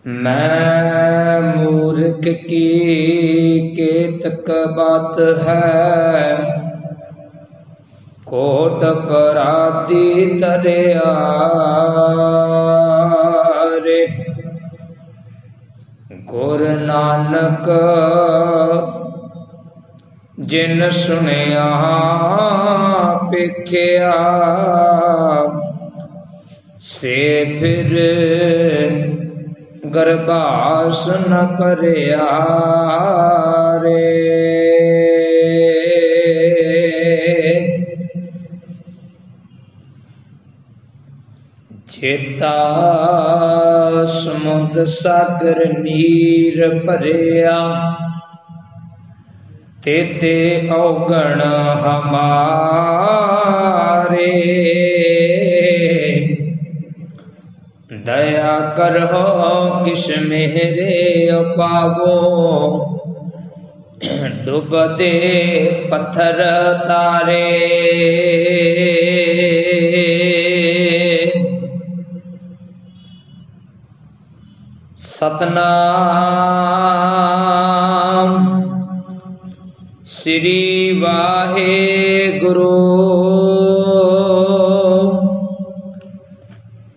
मैं मूर्ख की केतक बात है, कोट पराती तरिया रे। गुरु नानक जिन सुनिया पेखिया, से फिर गर्भास न परिया रे। चेता समुद्र सागर नीर भरिया, तेते औगण हमारे। दया करहो किस मेरे पावो, डूबते पत्थर तारे। सतनाम श्री वाहे गुरु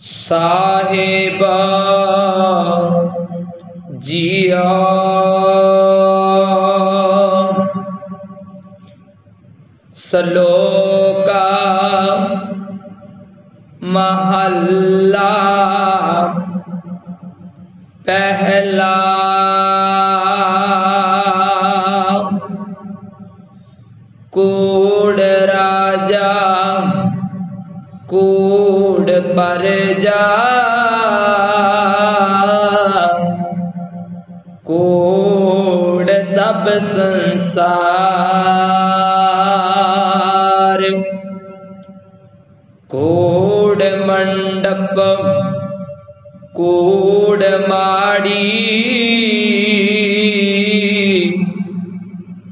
साहिबा जिया। सलोका महल्ला पहला। कूड़ राजा कूड़ परजा, कूड़ सब संसार। कूड़ मंडप कूड़ माड़ी,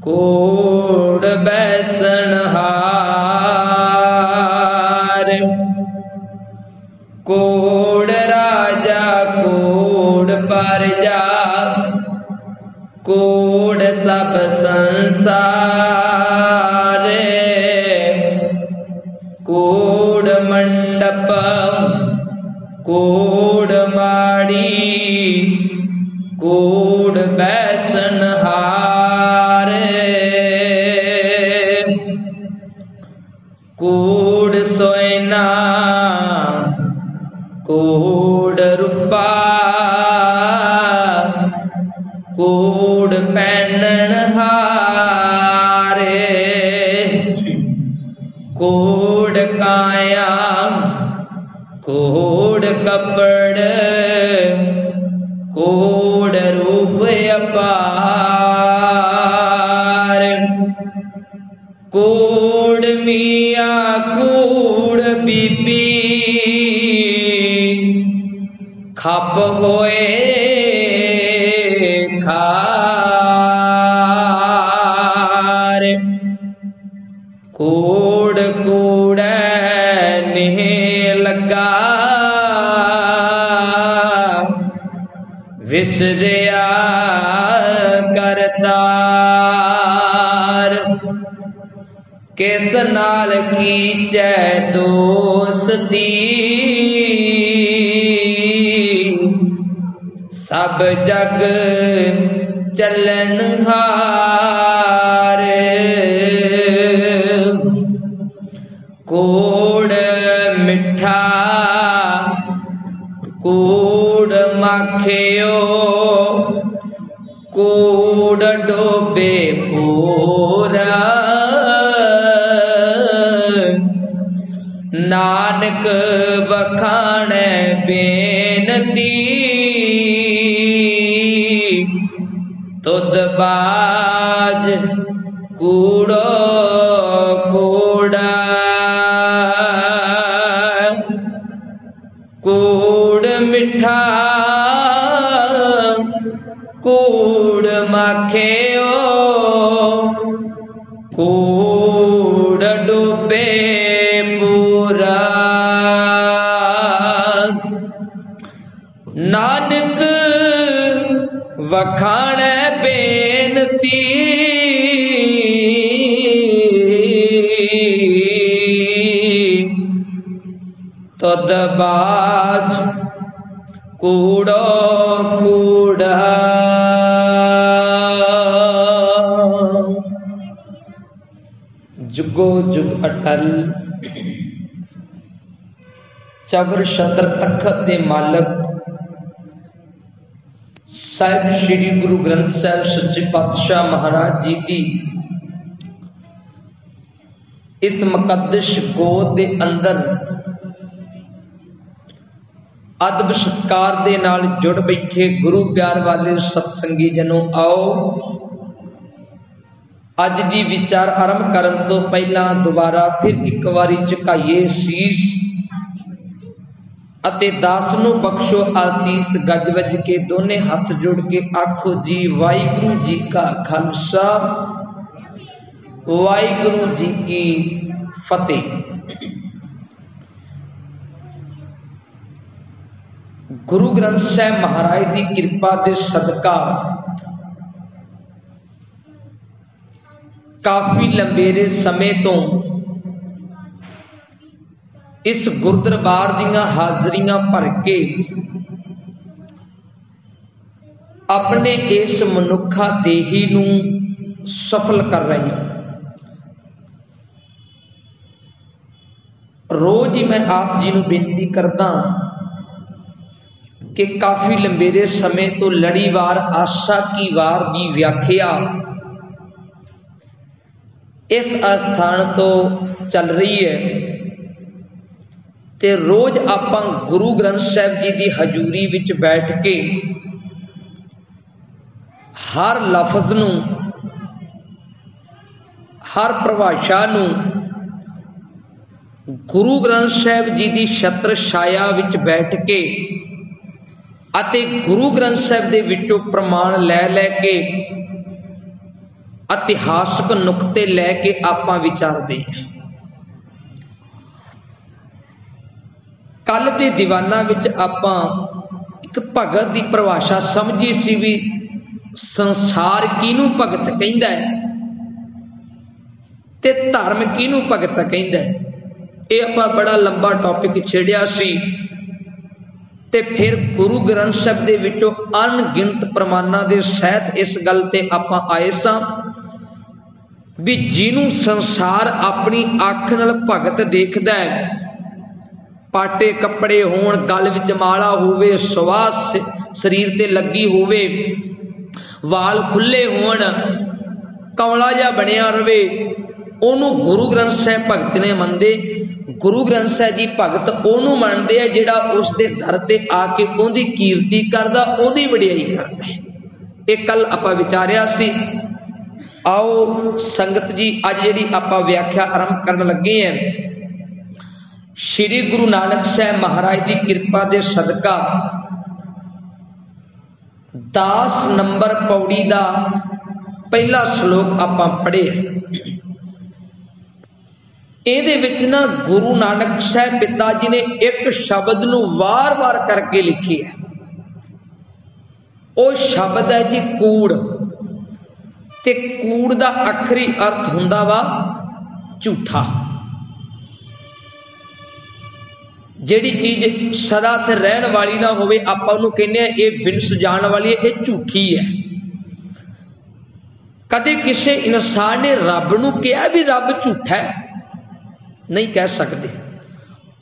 कूड़ बैसनहार। कूड़ राजा कूड़ परजा, कूड़ सब संसार। कूड़ मंडप कूड़ माड़ी, कूड़ बैसनहार। कूड़ सोयना कूड़ रूपा, कूड़ पहननहारे। कूड़ काया कूड़ कपड़, कूड़ रूप अपार। कूड़ मियाँ कूड़ बीबी, खप होए खार। कूड़ कूड़ नेह लगा, विसरिया करतार। किस नाल कीचै दोस्ती, सब जग चलनहार। कूड़ मिठा कूड़ माखियो, कूड़ डोबे पूरा। नानक बखाने बेनती, तुद बाज कूड़ो कूड़ा। कूड़ मिठा कूड़ माखियो, कूड़ डूबे पूरा। नानक वखाणे बेनती तुद बाज कूड़ो कूड़ा जुगो जुग अटल चबर छत्र तखत दे मालक साहिब श्री गुरु ग्रंथ साहिब सच्चे पातशाह महाराज जी की इस मुकद्दस गोद के अंदर अदब सत्कार दे नाल जुड़ बैठे गुरु प्यार वाले सत्संगी जनों, आओ अज दी विचार आरंभ करन तो पहला दोबारा फिर एक बारी झुकाइए शीश अते दास नूं बख्शो आसीस। गज वज के दोने हाथ जोड़ के आखो जी वाहिगुरु जी का खालसा वाहिगुरु जी की फतेह। गुरु ग्रंथ साहिब महाराज की कृपा दे सदका काफी लंबेरे समय तो इस गुरदरबार दियां हाजरियां भर के अपने इस मनुखा देही नूं सफल कर रहे हैं। रोज ही मैं आप जी नूं बेनती करदा कि काफी लंबेरे समय तो लड़ीवार आशा की वार की व्याख्या इस स्थान तो चल रही है ते रोज आपां गुरु ग्रंथ साहिब जी की हजूरी विच बैठ के हर लफज नूं हर परिभाषा नूं गुरु ग्रंथ साहिब जी की छत्र छाया विच बैठ के अते गुरु ग्रंथ साहिब दे विचों प्रमाण लै के इतिहासक नुकते लैके आपां विचारदे हैं। कल के दीवाना विच आपां एक भगत की परिभाषा समझी सी भी संसार किनू भगत कहंदा है ते धर्म किनू भगत कहंदा है। ये आपां बड़ा लंबा टॉपिक छेड़िया सी ते फिर गुरु ग्रंथ साहिब दे विचों अनगिनत प्रमाणां दे सहित इस गल ते आपां आए सां भी जिन्हों संसार अपनी अख नाल भगत देखदा है, पाटे कपड़े होण, गल विच माला होवे, सुवास शरीर ते लगी होवे, वाल खुले होण, कमला जा बनिया रवे, ओनू गुरु ग्रंथ साहिब भगत ने मनदे। गुरु ग्रंथ साहिब जी भगत ओनू मनदे है जिहड़ा उस दे दर ते आके ओहदी कीर्ति करदा, ओहदी वडियाई करदा है। ये कल आपां विचारिया सी। आओ संगत जी अज जिहड़ी आपां व्याख्या आरंभ करन लगे हैं, श्री गुरु नानक साहिब महाराज की कृपा दे सदका 10 नंबर पौड़ी का पहला श्लोक आपां पढ़े। ਇਹਦੇ ਵਿੱਚ ना गुरु नानक साहिब पिता जी ने एक शब्द नूं वार-वार करके लिखी है। वो शब्द है जी कूड़, ते कूड़ का आखरी अर्थ हुंदा वा झूठा। जिहड़ी चीज सदा ते रहन वाली ना होवे आपां उहनूं कहने आ ये बिन सुजान वाली है, ये झूठी है। कदे किसी इंसान ने रब नूं कहा भी रब झूठा है? नहीं कह सकते।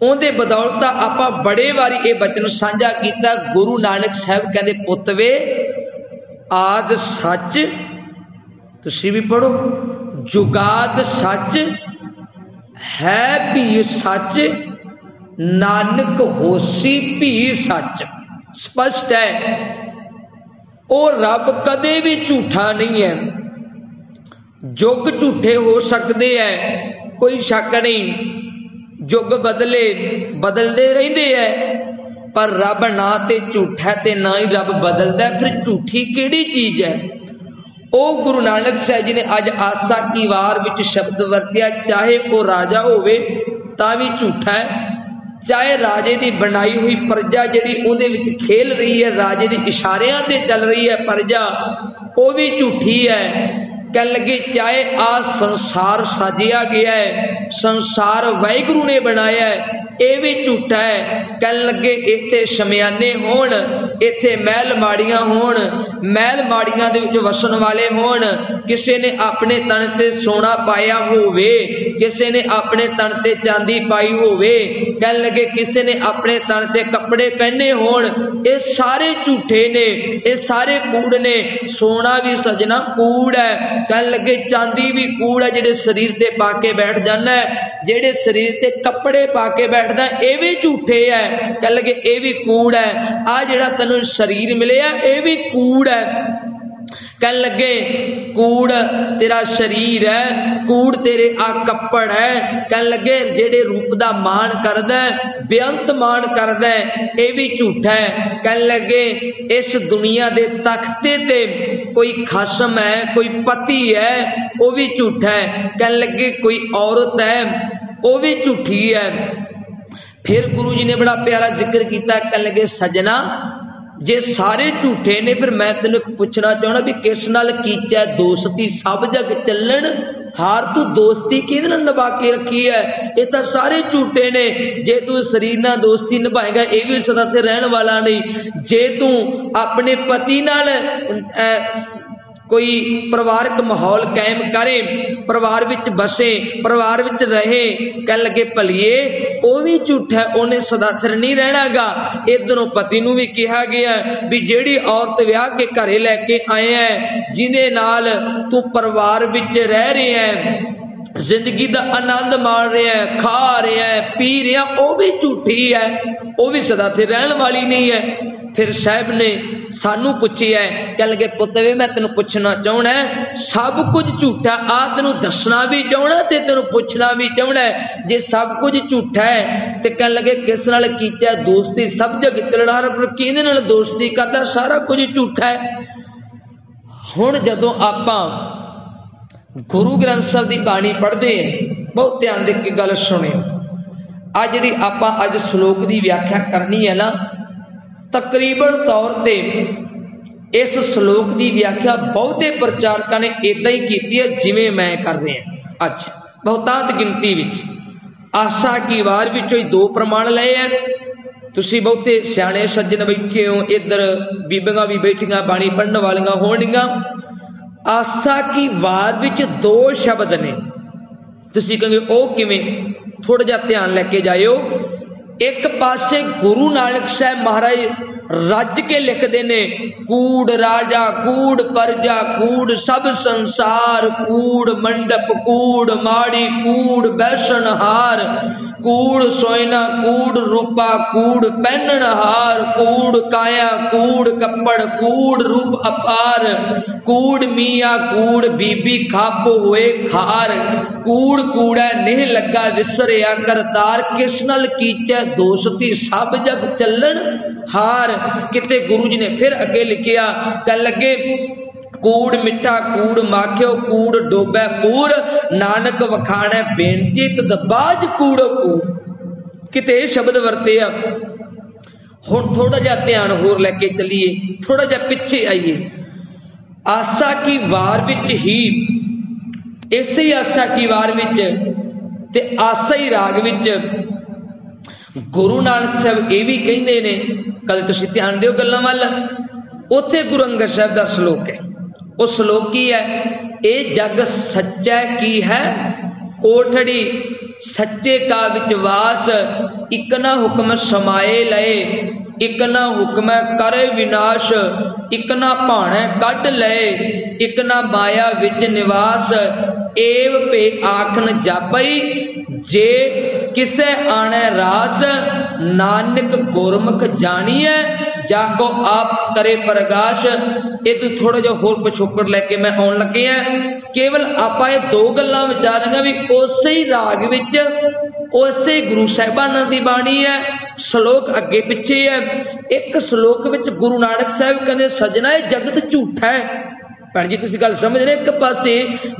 उहदे बदौलत आपां बड़े वारी ये बचन साझा किया। गुरु नानक साहब कहते पुत वे आद सच, तुसीं भी पढ़ो, जुगाद सच है भी सच, नानक होसी भी सच। स्पष्ट है वो रब कदे भी झूठा नहीं है। जुग झूठे हो सकते हैं, कोई शक नहीं। जुग बदले बदलते रहते हैं, पर रब ना ते झूठा ते ना ही रब बदलता। फिर झूठी किहड़ी चीज है? ओ गुरु नानक साहब जी ने अज आसा की वार विच शब्द वरतिया, चाहे वो राजा होवे तां भी झूठा है, चाहे राजे की बनाई हुई प्रजा जिहड़ी उहदे विच खेल रही है, राजे के इशारियां ते चल रही है प्रजा, वो भी झूठी है। कह लगे चाहे आ संसार साजिया गया है, संसार वाहिगुरु ने बनाया है, ये भी झूठा है। कह लगे इत्थे शमियाने होण, इत्थे महल माड़ियां होण, महल माड़ियां दे विच वसन वाले होण, किसी ने अपने तन ते सोना पाया होवे, किसी ने अपने तन ते चांदी पाई होवे, कह लगे किसी ने अपने तन ते कपड़े पहने होण, ये सारे झूठे ने, ये सारे कूड़ ने। सोना भी सजना कूड़ है, कह लगे चांदी भी कूड़ है, जेडे शरीर ते पाके बैठ जाना है, जेडे शरीर ते कपड़े पाके बैठदा ये भी झूठे है, कह लगे ये भी कूड़ है। आ जेड़ा तैनूं शरीर मिले ये भी कूड़ है, कह लगे कूड़ तेरा शरीर है, कूड़ तेरे आ कपड़ है। कह लगे जेड़े रूप दा मान करदा है, बेअंत मान करदा है, ये भी झूठा है। कह लगे इस दुनिया दे तख्ते ते कोई खसम है, कोई पति है, वो भी झूठा है। कह लगे कोई औरत है, वो भी झूठी है। फिर गुरु जी ने बड़ा प्यारा जिक्र किया, कह लगे सजना जे सारे झूठे ने, फिर मैं तेन पूछना चाहना भी किस नाल कीचा दोस्ती सब जग चलन, हार तू दोस्ती किहदे नाल निभा के रखी है, ये तो सारे झूठे ने। जे तू शरीर नाल दोस्ती निभाएगा ये भी सदा ते रहने वाला नहीं। जे तू अपने पति नाल कोई परिवारक माहौल कायम करे, परिवार विच बसे, परिवार विच रहे, कह लगे भलीए वो भी झूठा है, उन्हें सदा स्थिर नहीं रहनागा। इधरों पति नूं भी कहा गया भी जेड़ी औरत ब्याह के घरे लैके आए हैं, जिहदे नाल तू परिवार विच रह रहे हैं, जिंदगी का आनंद माण रहे हैं, खा रहे हैं, पी रहे हैं, वो भी झूठी है, वो भी सदा स्थिर रहने वाली नहीं है। फिर साहब ने सानू पूछिया है, कह लगे पुत्त वे मैं तेन पूछना चाहना है, सब कुछ झूठा आ तेन दसना भी चाहना ते तेन पूछना भी चाहना है। जे सब कुछ झूठा है तो कह लगे किस नाल कीचा दोस्ती सब जग चलना, पर किहदे नाल दोस्ती करदा, सारा कुछ झूठा है। हुण जदों आपां गुरु ग्रंथ साहिब की बाणी पढ़ते हैं, बहुत ध्यान दे के गल सुनियो। आ जिहड़ी आपां अज श्लोक की व्याख्या करनी है ना, तकरीबन तौर पर इस श्लोक की व्याख्या बहुते प्रचारकों ने इदा ही की है जिवें मैं कर रहे हैं। अच्छा, बहुतांत गिनती विच आशा की वार विचों ही दो प्रमाण लए हैं। तुसीं बहुते सियाणे सज्जन बैठे हो, इधर बीबियां भी बैठियां बाणी पढ़न वालियां होणगियां। आशा की वार विच दो शब्द ने, तुसीं कहोगे ओ किवें, थोड़ा जिहा ध्यान लैके जाइयो। एक पासे गुरु नानक साहब महाराज रज के लिखते ने, कूड़ राजा कूड़ प्रजा कूड़ सब संसार, कूड़ मंडप कूड़ माड़ी कूड़ बैसनहार, कूड़ सोयना कूड़ रूपा कूड़ पहननहार, कूड़ काया कूड़ कपड़ कूड़ रूप अपार, कूड़ मियाँ कूड़ बीबी खाप हुए खार, कूड़ कूड़ा नहीं लगा विसरिया करतार, किस नाल कीचा दोस्ती सब जग चलन हार। किते गुरु जी ने फिर अगे लिखिया, कह लगे कूड़ मिठा कूड़ माखियो कूड़ डोबै पूर, नानक वखाणे बेनती तदबाज कूड़ो कूड़। किते शब्द वरते आ। हुण थोड़ा जिहा ध्यान होर लैके चलीए, थोड़ा जिहा पिछे आइए। आशा की वार विच ही, इसे आशा की वार विच ते आशा ही राग विच गुरु नानक साहब ये भी कहते ने, कल तुसीं ध्यान दिओ गल्लां वल। उत्थे गुरु अंगद साहब दा श्लोक है, वो श्लोक की है, ए जग सच्चा की है कोठड़ी, सच्चे का विचवास, इक ना हुक्म समाए लए, इक ना हुक्म करे विनाश, इक ना भाणे कढ लए, इक ना माया विच निवास, एव पे आखन जापई, जे किसे आने रास, नानक गुरमुख जानिए, जाको आप करे प्रकाश। ये तो थोड़ा जो होर पिछोकड़ लैके मैं आउण लगे हैं। केवल आपां ये दो गल्लां विचारांगे भी उसे ही राग विच उसे गुरु साहिबाना दी बाणी है, श्लोक अगे पिछे है। एक श्लोक विच गुरु नानक साहिब कहंदे सजना ये जगत झूठा है, भैन जी तुसीं गल समझ रहे। एक पासे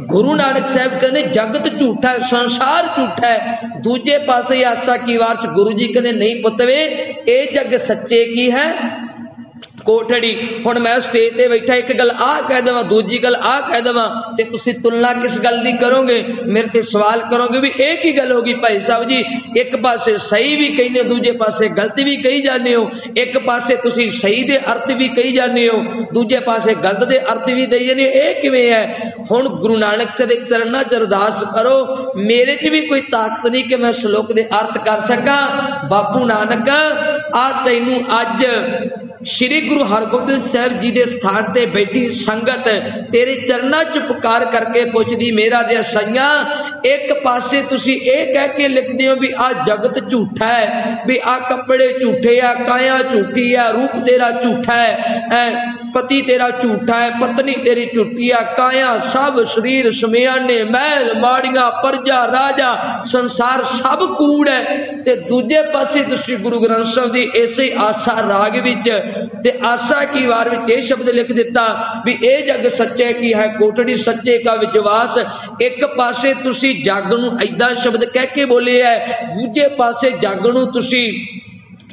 गुरु नानक साहब कहते जगत झूठा है, संसार झूठा है, दूजे पासे आसा की वार च गुरु जी कहते नहीं पुतवे ये जग सच्चे की है कोठड़ी। हुण मैं स्टेज ते बैठा एक गल आ कह देवां दूजी गल आ कह देवां ते तुसीं तुलना किस गल दी करोगे, मेरे ते सवाल करोगे भी एक ही गल होगी भाई साहब जी, एक पासे सही भी कहने हो दूजे पासे गलत भी कही जाने हो, एक पासे तुसीं सही दे अर्थ भी कही जाने हो दूजे पासे गलत दे अर्थ भी दई जाने हो, ये किवें है। हुण गुरु नानक दे चरनां च अरदास करो, मेरे च भी कोई ताकत नहीं कि मैं श्लोक दे अर्थ कर सकां। बापू नानक आ तैनूं अज श्री गुरु हरगोबिंद साहब जी के स्थान ते बैठी संगत तेरे चरना च पुकार करके पुछदी मेरा दे सैया, एक पासे तुसी ये कह के लिखते हो भी आ जगत झूठा है, भी आ कपड़े झूठे आ, काया झूठी है, रूप तेरा झूठा है, पति तेरा झूठा है, पत्नी तेरी झूठी है, काया सब शरीर शमियाने महल माड़ियां प्रजा राजा संसार सब कूड़ है। ते दूजे पासे तुसी गुरु ग्रंथ साहिब दी ऐसे आसा राग विच ते आसा की वार विच ये शब्द लिख दिता भी ए जग सच्चे की है कोठड़ी सच्चे का विश्वास। एक पासे तुसी जग नूं ऐदा शब्द कह के बोले है, दूजे पासे जग नूं तुसी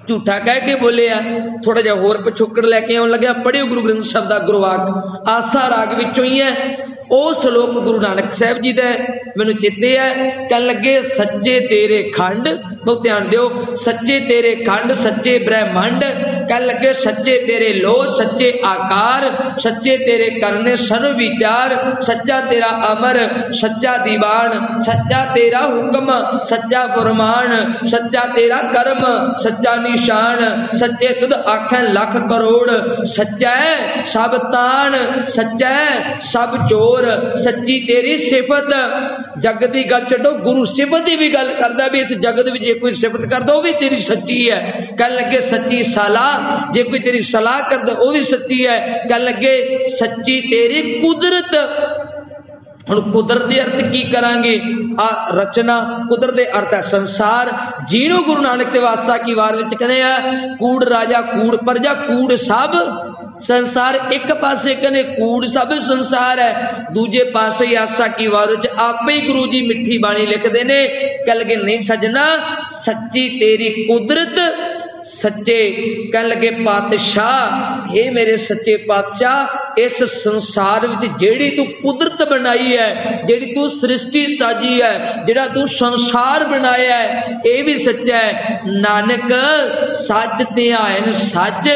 झूठा कह के बोले है। थोड़ा जा होर पिछोकड़ लैके आउण लग्या, पढ़ियो गुरु ग्रंथ साहिब दा गुरवाक आसा राग विचों ही है। ਉਹ श्लोक गुरु नानक साहब जी का मैनू चेते है, कह लगे सच्चे तेरे खंड, बहुत ध्यान दियो, सच्चे तेरे खंड सच्चे ब्रह्मांड, कह लगे सच्चे तेरे लो सच्चे आकार, सच्चे तेरे करने सर्व विचार, सच्चा तेरा अमर सच्चा दीवान, सच्चा तेरा हुक्म सच्चा फरमान, सच्चा तेरा कर्म सच्चा निशान, सच्चे तुद आखन लख करोड़, सच्चा है सब तान, सच्चा है सब चोर, सच्ची तेरी सिफत। जगत की गल छड्डो, गुरु सिफत की भी गल करदा भी इस जगत में जे कोई सिफत करदा वो भी तेरी सच्ची है। कह लगे सच्ची सलाह, जे कोई तेरी सलाह करदा वो भी सच्ची है। कह लगे सच्ची तेरी कुदरत। हुण कुदरत दे अर्थ की करांगे, आ रचना कुदरत दे अर्थ है संसार। जिन्हों गुरु नानक देव आसा की वार विच कहने आ कूड़ राजा कूड़ प्रजा कूड़ सब संसार। एक पासे कहने कूड़ सब संसार है, दूजे पासे आसा की वार विच आपे ही गुरु जी मिठी बाणी लिखते ने, कह लगे नहीं सजना सच्ची तेरी कुदरत, सच्चे कह लगे पातशाह, हे मेरे सच्चे पातशाह इस संसार विच जेड़ी तू कुदरत बनाई है, जेड़ी तू सृष्टि साजी है, जेड़ा तू संसार बनाया है ये भी सच्चा है। नानक सच ध्यान सच,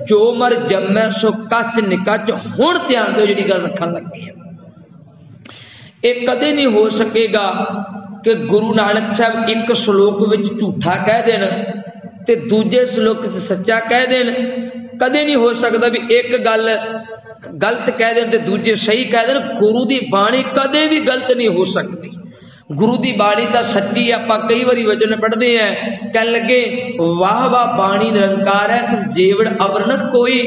जो मर जमै सो कच निकच। हुण ध्यान दो जिहड़ी गल रखण लगे है, ये कदे नहीं हो सकेगा कि गुरु नानक साहब एक श्लोक विच झूठा कह देण ते दूजे श्लोक च सच्चा कह देण। कदे नहीं हो सकता भी एक गल गलत कह देण ते दूजे सही कह देण। गुरु की बाणी कदे भी गलत नहीं हो सकती। गुरु की बाणी तो सच्ची, आपां कई बारी वचन पढ़ते हैं, कह लगे वाह वाह बाणी निरंकार है जेवड़ अवर न कोई।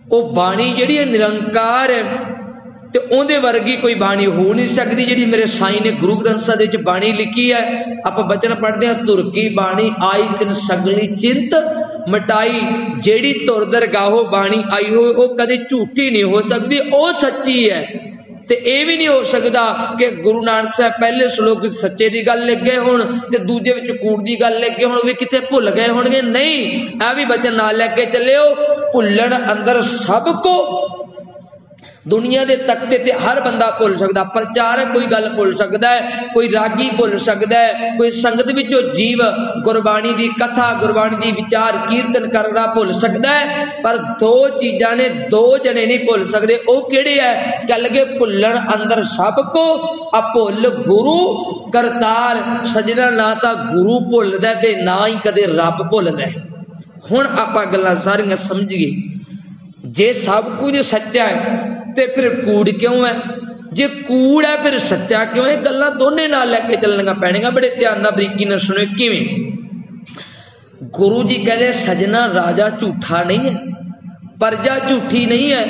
वो बाणी जिहड़ी निरंकार है ते उहदे वर्गी कोई बाणी हो नहीं सकती जिहड़ी मेरे साईं ने गुरु ग्रंथ साहिब विच बाणी लिखी है। आप बचन पढ़ते हैं, तुर की बाणी आई तिन सगली चिंत मिटाई। जेड़ी तुर दरगाहो बाणी आई हो वो कदे झूठी नहीं हो सकती, वो सच्ची है। ते ये भी नहीं हो सकता कि गुरु नानक साहब पहले श्लोक सच्चे की गल लिख गए होण ते दूजे विच कूड़ की गल लिख गए होण, वे किते भुल गए होणगे। नहीं, आ भी बचन ना लेके चलियो, भुल्लण अंदर सबको। दुनिया के तख्ते ते हर बंदा भुल सकता, प्रचारक कोई गल भुल सकता है, कोई रागी भुल सकता है, कोई संगत विचों जीव गुरबाणी की कथा गुरबाणी की विचार कीर्तन करना भुल सकता है, पर दो चीज़ां ने दो जने नहीं भुल सकते। वो किहड़े है? कह लगे भुल्लण अंदर सबको, आ भुल गुरु करतार। सजना ना तो गुरु भुलदा ते ना ही कदे रब भुलदा। हुण आपां गल्लां सारियां समझिए, जे सब कुछ सच्चा है ते फिर कूड़ क्यों है? जे कूड़ है फिर सच्चा क्यों है? गल्लां दोने नाल लैके चलनियां पैणियां। बड़े ध्यान नाल बरीकी नाल सुणो किवें। गुरु जी कहते सजना राजा झूठा नहीं है, प्रजा झूठी नहीं है,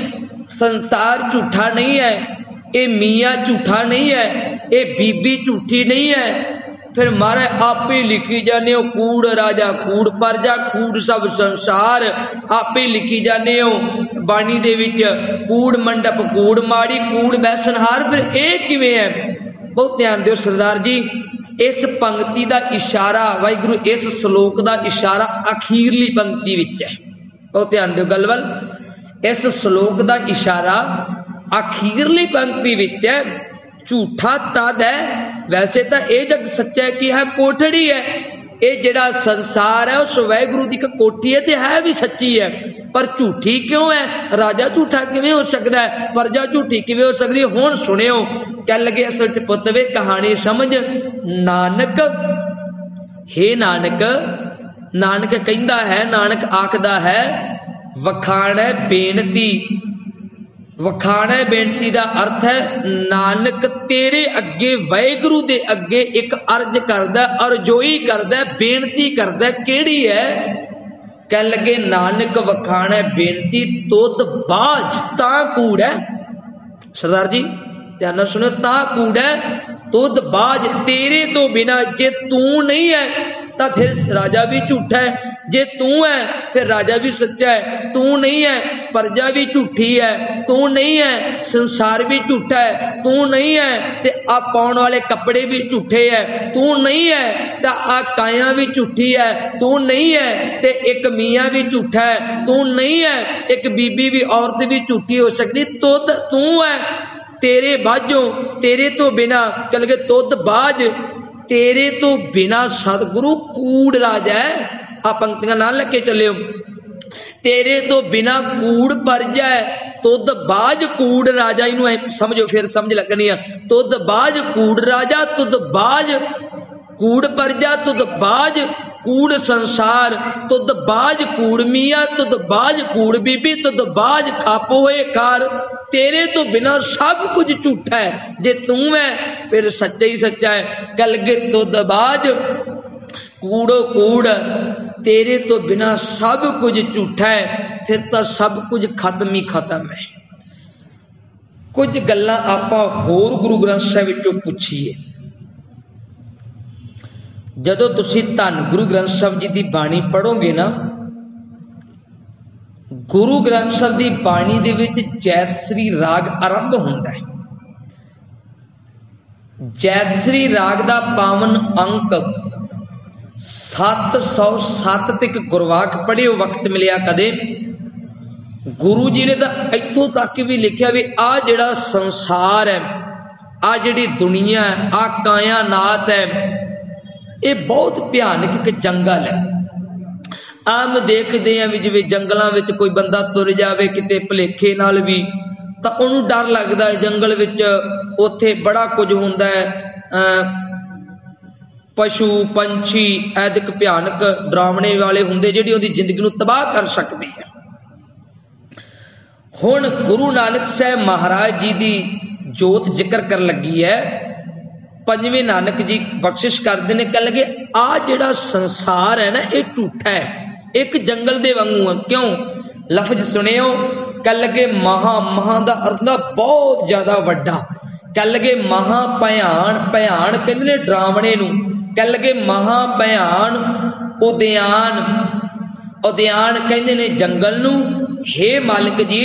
संसार झूठा नहीं है, ये मियाँ झूठा नहीं है, ये बीबी झूठी नहीं है, फिर महाराज आप ही लिखी जाने हो, कूड़ राजा कूड़ परजा कूड़ सब संसार आप ही लिखी जाने हो बाणी दे विच, कूड़ मंडप कूड़ माड़ी कूड़ बैसनहार। फिर ये किवें है? बहुत ध्यान दिओ सरदार जी, इस पंक्ति का इशारा वाहिगुरू इस श्लोक का इशारा अखीरली पंक्ति विच है। बहुत ध्यान दिओ गल वल, इस श्लोक का इशारा अखीरली पंक्ति विच है। झूठा तद है, वैसे तो यह जग सच्चा है कि है कोठड़ी है, ये जिहड़ा संसार है उस वाहिगुरू की कोठी है, तो है भी सच्ची है, पर झूठी क्यों है? राजा झूठा किवें हो सकता है, प्रजा झूठी किवें हो सकती है? हुण सुनियो, कह लगे इस विच पुत्त वे कहानी समझ। नानक हे नानक, नानक कहंदा है, नानक आखदा है, वखाण है बेनती। वखाण है बेनती का अर्थ है नानक तेरे अगे वाहिगुरू दे अगे एक अर्ज करदा, अरजोई करदा, बेनती करदा। केड़ी है? कह लगे नानक वखाण है बेनती तुद बाज ता कूड़ है। सरदार जी ध्यान सुनो, ता कूड़ है तुद बाज, तेरे तो बिना जे तू नहीं है तो फिर राजा भी झूठा है, जे तू है फिर राजा भी सच्चा है, तू नहीं है प्रजा भी झूठी है, तू नहीं है संसार भी झूठा है, तू नहीं है ते आ पाउण वाले कपड़े भी झूठे है, तू नहीं है तो आ काया भी झूठी है, तू नहीं है ते एक मियाँ भी झूठा है, तू नहीं है एक बीबी भी औरत भी झूठी हो सकती, तुद तू है तेरे बाजों, तेरे तो बिना कल के तुद बाज, तेरे तो बिना सतगुरु कूड़ राजा है। आ पंक्तियां ना लगे चलियो, तेरे तो बिना कूड़ परजा है, तुद बाज कूड़ राजा। इनू समझो फिर समझ लगनी है। तुद बाज कूड़ राजा, तुद बाज कूड़ परजा, तुद बाज कूड़ संसार, तुद बाज कूड़ मियाँ, तुद बाज कूड़ बीबी, तुद बाज खापो होए कार। तेरे तो बिना सब कुछ झूठा है, जे तू है फिर सच्चा ही सच्चा है। कल के तुद बाज कूड़ो कूड़, तेरे तो बिना सब कुछ झूठा है, फिर तो सब कुछ खत्म ही खत्म है। कुछ गल्लां आपां होर गुरु ग्रंथ साहिब विचों पुछीए। जदों तुसीं धन गुरु ग्रंथ साहिब जी की बाणी पढ़ोगे ना, गुरु ग्रंथ साहिब की बाणी दे विच जैतश्री राग आरंभ होंदा है। जैतश्री राग का पावन अंक 707 तक गुरवाक पढ़ियो वक्त मिलिया कदे। गुरु जी ने तो इत्थों तक भी लिखा भी आ जिहड़ा संसार है, आ जिहड़ी दुनिया है, आ कायनात है, ये बहुत भयानक एक जंगल है। आम देखते हैं भी जिवें जंगलों में कोई बंदा तुर जाए किते भुलेखे नाल भी, तो उन्होंने डर लगता है। जंगल विच उत्थे बड़ा कुछ होंदा है, पशु पंछी ऐदिक भयानक डरावने वाले होंदे जिहड़ी उहदी जिंदगी नूं तबाह कर सकते हैं। हुण गुरु नानक साहब महाराज जी की जोत जिक्र कर लगी है। पंजवें नानक जी बख्शिश करते हैं, कह लगे आ जिहड़ा संसार है ना, ये झूठा है, एक जंगल दे वांगू है। क्यों? लफज सुनियो, कह लगे महा, महा दा अर्थ बहुत ज्यादा वड्डा। कह लगे महा भयान, भयान कहंदे ने डरावणे नूं। कह लगे महा भयान उद्यान, उद्यान कहंदे ने जंगल नूं। हे मालिक जी,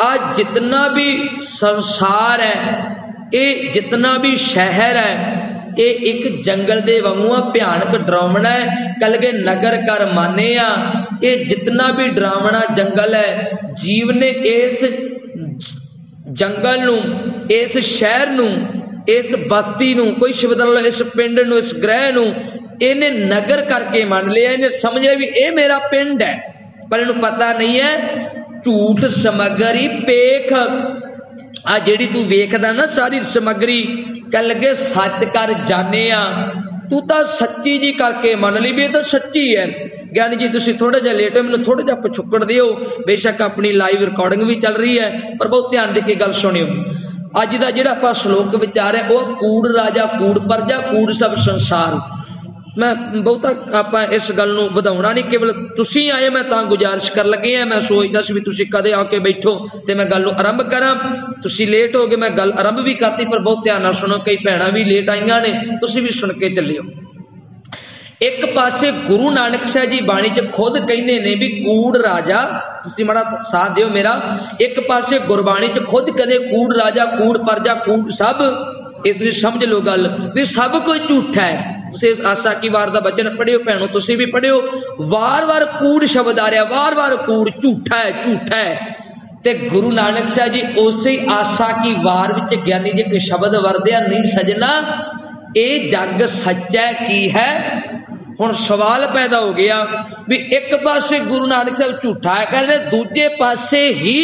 आ जितना भी संसार है, ये जितना भी शहर है, ये एक जंगल दे वांगू भयानक डरावना है। कल के नगर कर माने आ, ये जितना भी डरावना जंगल है, जीव ने इस जंगल नूं, इस शहर नूं, इस बस्ती नूं, कोई शब्द लो, इस पिंड नूं, इस ग्रह नूं, इन्हें नगर करके मान लिया। इन्हें समझिया भी ये मेरा पिंड है, पर इन्हें पता नहीं है झूठ समगरी पेख। आ जिहड़ी तू वेखदा ना सारी समगरी, कह लगे सच कर जाने आ, तू तो सच्ची जी करके मन ली भी ये तो सच्ची है। ज्ञानी जी तुसीं थोड़ा जिहा लेट हो, मैनूं थोड़ा जिहा पिछुकड़ दिओ। बेशक अपनी लाइव रिकॉर्डिंग भी चल रही है, पर बहुत ध्यान दे के गल सुनियो। अज का जिहड़ा आपां श्लोक विचार है वह कूड़ राजा कूड़ प्रजा कूड़ सब संसार। मैं बहुता आपां इस गल नूं वधाउणा नहीं, केवल तुसीं आए मैं तां गुजारिश कर लगे हैं। मैं सोचदा सी भी तुसीं कदे आके बैठो ते मैं गल नूं आरंभ करां, तुसीं लेट हो गए, मैं गल आरंभ भी करती। पर बहुत ध्यान नाल सुनो, कई भैणां भी लेट आईयां ने, तुसीं भी सुन के चलियो। एक पासे गुरु नानक साहब जी बाणी च खुद कहते ने भी कूड़ राजा, तुसी माड़ा साथ दिओ मेरा, एक पासे गुरबाणी च खुद कहते कूड़ राजा कूड़ परजा कूड़ सब, ये तुसी समझ लो गल भी सब कोई झूठा है। तुसी आशा की वार दा बचन पढ़ियो भैनों, तुसी भी पढ़ियो, वार वार कूड़ शब्द आ रहा, वार वार कूड़, झूठा है झूठा है। ते गुरु नानक साहब जी उसे आशा की वार विच ज्ञानी जी के शब्द वरदिया, नहीं सजना ये जग सच्चा की है। हुण सवाल पैदा हो गया भी एक पासे गुरु नानक साहब झूठा है कह रहे, दूजे पासे ही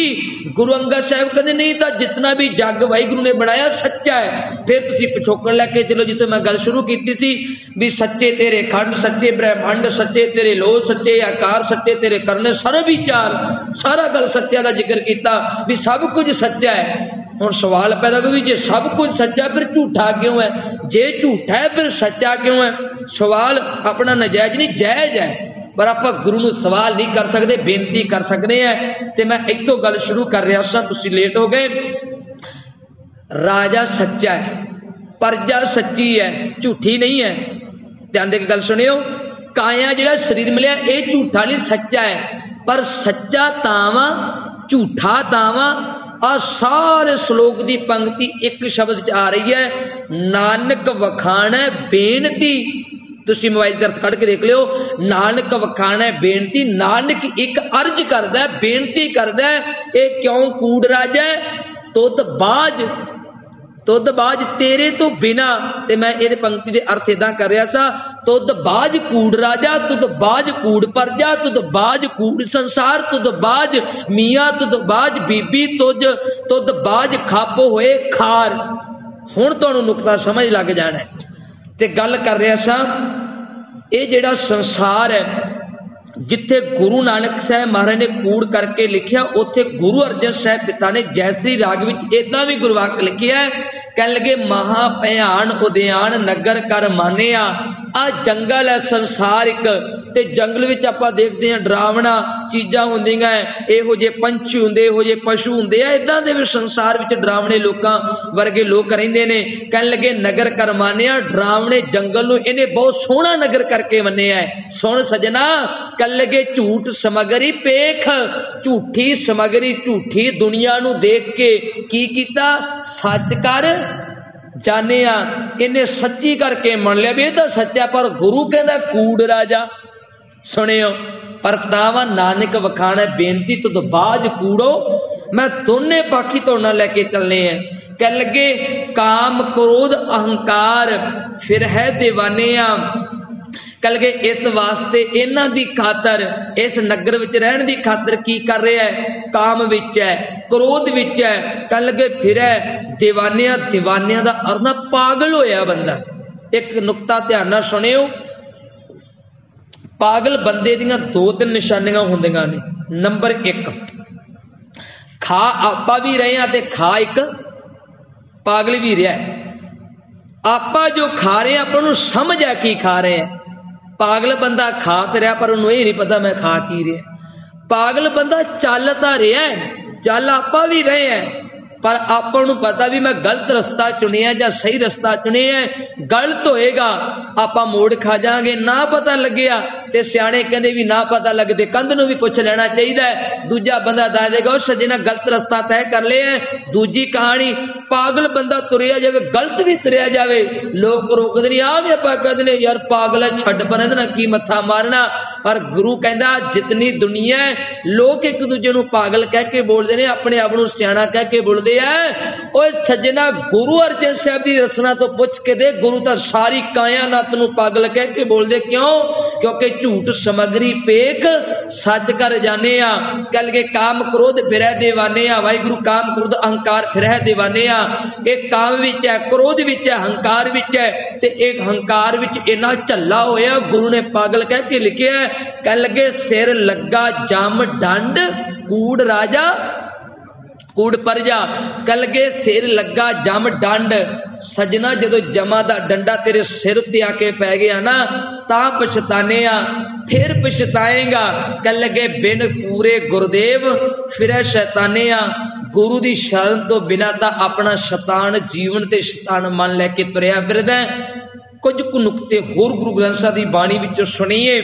गुरु अंगद साहब कहते नहीं तो जितना भी जग वाहिगुरु ने बनाया सच्चा है। फिर तुसी पिछोकड़ लैके चलो जिथे मैं गल शुरू की सी भी सच्चे तेरे खंड सच्चे ब्रह्मंड सच्चे तेरे लो सच्चे आकार सच्चे तेरे करने सारे विचार सारा गल सच्चा का जिक्र किया भी सब कुछ सच्चा है। हुण सवाल पैदा हो भी जे सब कुछ सच्चा फिर झूठा क्यों है, जे झूठा है फिर सच्चा क्यों है। सवाल अपना नजायज नहीं जायज है, पर आप गुरु नूं सवाल नहीं कर सकते, बेनती कर सकते हैं। तो मैं इत्थों गल शुरू कर रहा सा, तुसीं लेट हो गए। राजा सच्चा है, प्रजा सच्ची है, झूठी नहीं है। ध्यान दे के गल सुनियो, काया जिहड़ा शरीर मिलिया ये झूठा नहीं सच्चा है, पर सच्चा तावा झूठा तावा। आ सारे श्लोक की पंक्ति एक शब्द च आ रही है, नानक वखाणै बेनती। तुसी मोबाइल का अर्थ कढ़ के देख लियो, नानक वखाणै बेनती। नानक एक अर्ज करदा है, बेनती करदा है, ये क्यों कूड़ राजा तुद बाज तेरे तो बिना। ते मैं ये पंक्ति के अर्थ इदा कर रहा सा, तुद बाज कूड़ राजा तुद बाज कूड़ परजा तुद बाज कूड़ संसार तुद बाज मियाँ तुद बाज बीबी तुद बाज खप होए खार। हुण तुहानूं नुकता समझ लग जाना है। ते गल कर रहा सा, ये जिहड़ा संसार है जिथे गुरु नानक साहब महाराज ने कूड़ करके लिखिया, उत्थे गुरु अर्जन साहब पिता ने जयश्री राग विच इदां भी गुरवाक लिखिया है, कह लगे महा भयान उद्यान नगर कर मानिया। आ जंगल है संसार एक, ते जंगल विच आपां देखते हैं डरावना चीज़ां हुंदियां, इहो जे पंछी हुंदे इहो जे पशु हुंदे आ, इदां दे भी संसार विच डरावने लोकां वर्गे लोक रहिंदे ने। कह लगे नगर कर मानिया, डरावने जंगल नूं इहने बहुत सोहना नगर करके मन्निया है। सुण सजना, कह लगे झूठ समगरी पेख, झूठी समगरी झूठी दुनिया नूं देख के की कीता, सच कर जानिया। इन्हें सच्ची करके मन लिया भी तो सच्चा, पर गुरु कहता कूड़ राजा। सुनियो, पर तावा नानक वखाणै बेनती तुद बाज कूड़ो। मैं दोने पाखी तो ना लेके चलने हैं। कह लगे काम क्रोध अहंकार फिर है दीवानिया। कह लगे इस वास्ते इन्हां दी खातर इस नगर विच रहन दी खातर की कर रहा है, काम विच है क्रोध विच है। कह लगे फिर है दीवानिया, दीवानिया दा अर्थ ना पागल होया बंदा। एक नुकता ध्यान नाल सुनियो, पागल बंदे दियां दो तीन निशानियां होंदियां ने। नंबर एक, खा आपा भी रहे हैं ते खा एक पागल भी रहा है। आपा जो खा रहे हैं अपन समझ है की खा रहे हैं। पागल बंदा खा तो रहा पर उन्होंने ये नहीं पता मैं खा की रहा। पागल बंदा चलता रहा है, चल आपा भी रहे हैं, पर आपको पता भी मैं गलत रस्ता चुनिया या सही रस्ता चुनिया। गलत होएगा आपा मोड़ खा जाएंगे, ना पता लग्या ते सियाणे कहते भी ना पता लगते कंध नूं भी पुछ लेना चाहिए। दूजा बंदा दस देगा सजना गलत रस्ता तय कर लिया। दूजी कहानी, पागल बंदा तुरिया जाए गलत भी तुरिया जाए, लोग रोकते नहीं। आ भी आप कहते यार पागल है छड्ड पर ना की मत्था मारना। पर गुरु कहता जितनी दुनिया है लोग एक दूजे नूं पागल कह के बोलते हैं, अपने आप नूं सियाणा कह के बोलते है। ओए सज्जना, गुरु अर्जन साहब की रचना तो पुछ के दे, गुरु तो सारी कायनात नूं पागल कह के बोलते। क्यों? क्योंकि झूठ समगरी पेख सच कर जाने आ। कल के काम क्रोध फिर दीवाने आ। वाहिगुरु काम क्रोध अहंकार फिर दीवाने आ। एक काम विच है, क्रोध विच है, अहंकार विच है, ते एक अहंकार विच इन्ना झल्ला होया गुरु ने पागल कह के लिखिया है। कह लगे सिर लगा जम डंड कूड़ राजा कूड़ परजा। कह लगे सिर लगा जम डंड। सजना जदों जमा दा डंडा तेरे सिर ते आके पै गया ना तां पछताने आ, फिर पछताएगा। कह लगे बिन पूरे गुरुदेव फिर शैताने आ। गुरु दी शरण तो बिना ता अपना शैतान जीवन ते शैतान मन लैके तुरिया फिरदा। कुछ कु नुकते होर गुरु ग्रंथ साहिब की बाणी विचों सुनीए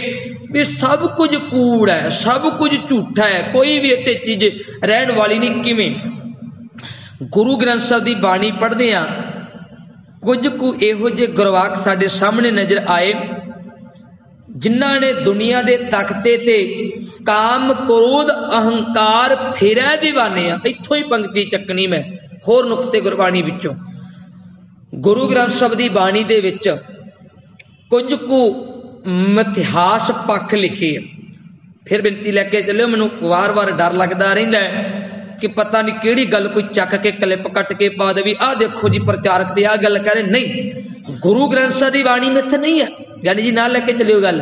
भी सब कुछ कूड़ है, सब कुछ झूठा है, कोई भी इत्थे चीज रहन वाली नहीं। किवें गुरु ग्रंथ साहिब की बाणी पढ़दे आ कुछ कु इहो जे गुरवाक साडे सामने नजर आए जिन्हां ने दुनिया दे तख्ते ते काम क्रोध अहंकार फेरा दीवाने आ। इत्थों ही पंक्ति चकनी मैं होर नुकते गुरबाणी विचों। गुरु ग्रंथ साहिब की बाणी दे विच कुछ कु मिथिहास पक्ष लिखे। फिर बिनती लैके चलो, मैनूं वार वार डर लगता रहिंदा है कि पता नहीं किहड़ी गल कोई चक के क्लिप कट के पा दे, आ देखो जी प्रचारक ते आ गल कह रहे। नहीं, गुरु ग्रंथ साहिब की बाणी मिथ नहीं है। यानी जी ना लैके चलियो गल,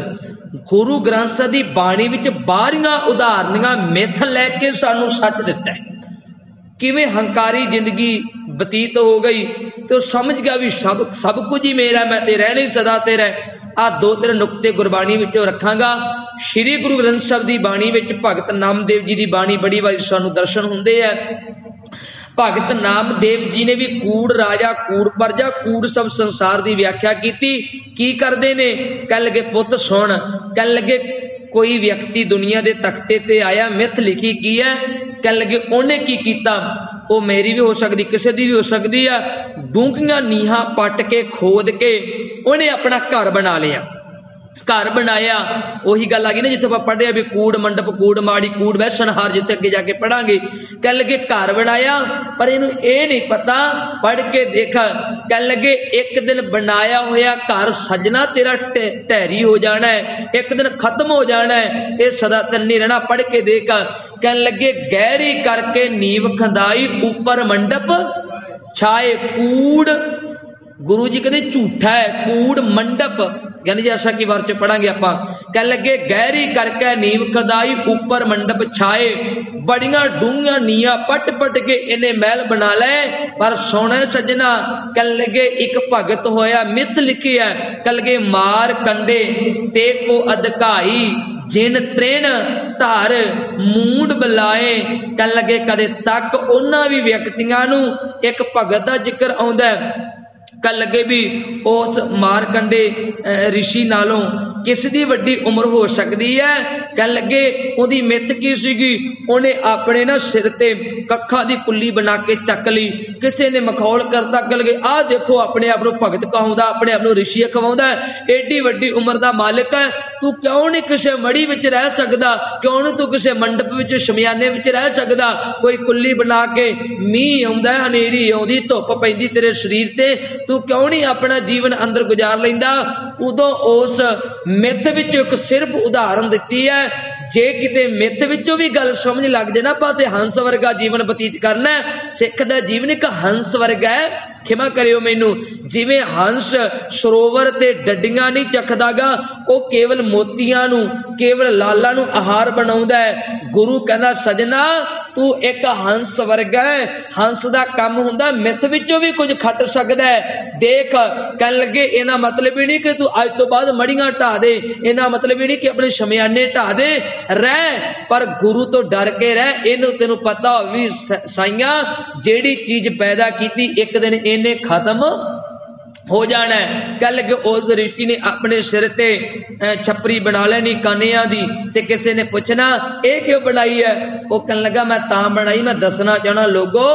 गुरु ग्रंथ साहिब की बाणी विच बाहरियां उदाहरणियां मिथ लैके सानू सच दिता है। किवें हंकारी जिंदगी बतीत हो गई तो समझ गया भी सब कुछ ही मेरा, मैं ते रहना ही सदा तेरा। आ दो तीन नुकते गुरबाणी विचों रखांगा। श्री गुरु ग्रंथ साहिब की बाणी विच भगत नामदेव जी की बाणी बड़ी वारी सानू दर्शन हुंदे है। भगत नामदेव जी ने भी कूड़ राजा कूड़ प्रजा कूड़ सब संसार की व्याख्या की करते ने। कह लगे पुत सुन, कह लगे कोई व्यक्ति दुनिया के तख्ते ते आया, मिथ लिखी की है, कह लगे उन्हें की कीता, वो मेरी भी हो सकती किसी की भी हो सकती है। डूंघियां नीहां पट के खोद के उन्हें अपना घर बना लिया। घर बनाया, वही गल आ गई ना जिथे आप पढ़िया भी कूड़ मंडप कूड़ माड़ी कूड़ वैसनहार, जिथे अगे जाके पढ़ांगे। कह लगे घर बनाया, पर इनू ये नहीं पता, पढ़ के देखा, कह लगे एक दिन बनाया होया घर सजना तेरा ढेरी हो जाना है, एक दिन खत्म हो जाना है, ये सदा तन नहीं रहना। पढ़ के देखा, कह लगे गहरी करके नींव खंदाई ऊपर मंडप छाए। कूड़ गुरु जी कहते झूठा है, कूड़ मंडप यानी जैसा कि बार च पढ़ांगे आपां। कह लगे गहरी करके नींव खदाई ऊपर मंडप छाए, बड़ियां डूंगियां नीयां पट पट के इन्हें महल बना ले। पर सोने सजना, कह लगे एक भगत होया मिथ लिखी है, कह लगे मार कंडे ते को अधकाई जिन त्रेण धार मूंड बुलाए। कह लगे कदे तक उन्हां भी व्यक्तियां नूं एक भगत दा जिक्र आउंदा है। कह लगे भी उस मारकंडे ऋषि नालों किस दी वड्डी उम्र हो सकती है। कह लगे उहदी मिथ की सीगी, उन्हें अपने ना सिर ते कखा दी कुल्ली बना के चक ली। किसी ने मखौल करता, कह लगे आ देखो अपने आप को भगत कहाउंदा, अपने आप को ऋषि कहाउंदा, एडी वड्डी उम्र का मालिक है, तू क्यों नहीं किसी मड़ी विच रह सकदा, क्यों नहीं तू किसी मंडप विच शमियाने विच रह सकदा। कोई कुल्ली बना के मीह आउंदा, हनेरी आउंदी, धुप पैंदी तेरे शरीर ते, तू क्यों नहीं अपना जीवन अंदर गुजार लैंदा। उदों उस मिथ विच एक सिर्फ उदाहरण दिती है। जे किते मिथ विचों भी गल समझ लग जाए ना, ਆਪਾਂ ਤੇ हंस वर्गा जीवन बतीत करना है। सिख दा जीवन एक हंस वर्गा है, खिमा करियो मैनू, जिवें हंस सरोवर ते डड्डियां नहीं चखदागा, वो केवल मोतियां नू केवल लाला नू आहार बनाउंदा है। गुरु कहंदा सजना तू एक हंस वर्गा है, हंस दा काम हुंदा मिथ विचों भी कुछ खट सकदा है। देख कह लगे इना मतलब ही नहीं कि तू अज तो बाद मड़ियां ढा दे, इना मतलब ही नहीं कि अपने शमियाने ढा दे, रह पर गुरु तो डर के रह। इनू तेनू पता भी साइयां जेड़ी चीज पैदा की एक दिन इन्हें खत्म हो जाना है। कह लगे उस ऋषि ने अपने सिर ते छपरी बना लेनी कानिया दी, ते किसी ने पूछना ये क्यों बनाई है, वो कहने लगा मैं तां बनाई, मैं दसना चाहना लोगो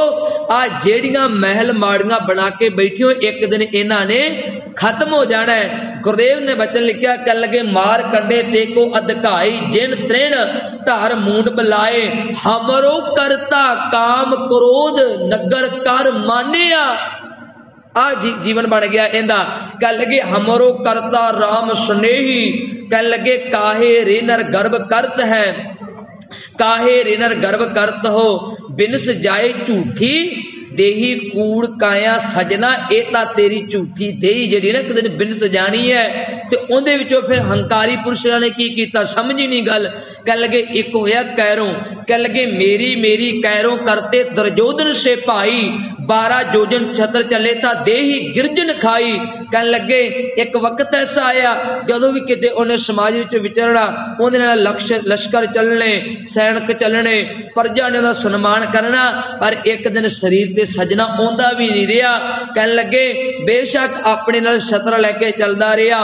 आ जेड़ियां महल माड़ियां बना के बैठी हो एक दिन इन्हां ने खत्म हो जाना है। गुरुदेव ने वचन लिखा, कह लगे मार कंडे ते को अधकाई जिन त्रेण धार मूंड बुलाए, हमरो करता काम क्रोध नगर कर मानिया। आ जीवन बन गया इंदा। कह लगे हमरो करता राम स्नेही, कह लगे काहे रेनर गर्भ करत है, काहे रेनर गर्भ करत हो, बिनस जाए झूठी देही कूड़ काया सजना। ये तेरी झूठी देही जी ना एक दिन बिनस जानी है। तो उहदे विचों फिर हंकारी पुरुषों ने की कीता, समझ ही नहीं गल। कह लगे एक होया कैरों, कह लगे मेरी मेरी कैरों करते दुर्योधन से भाई, 12 जोजन छतर चले तां देही गिरजन खाई। कहन लगे एक वक्त ऐसा आया जदों भी किते उन्हें समाज विच विचरना, उहदे नाल लश्कर चलने, सैनिक चलने, प्रजा ने उहदा सन्मान करना, पर एक दिन शरीर ते सजना आउंदा भी नहीं रहा। कहन लगे बेशक अपने नाल छतर लैके चलदा रहा।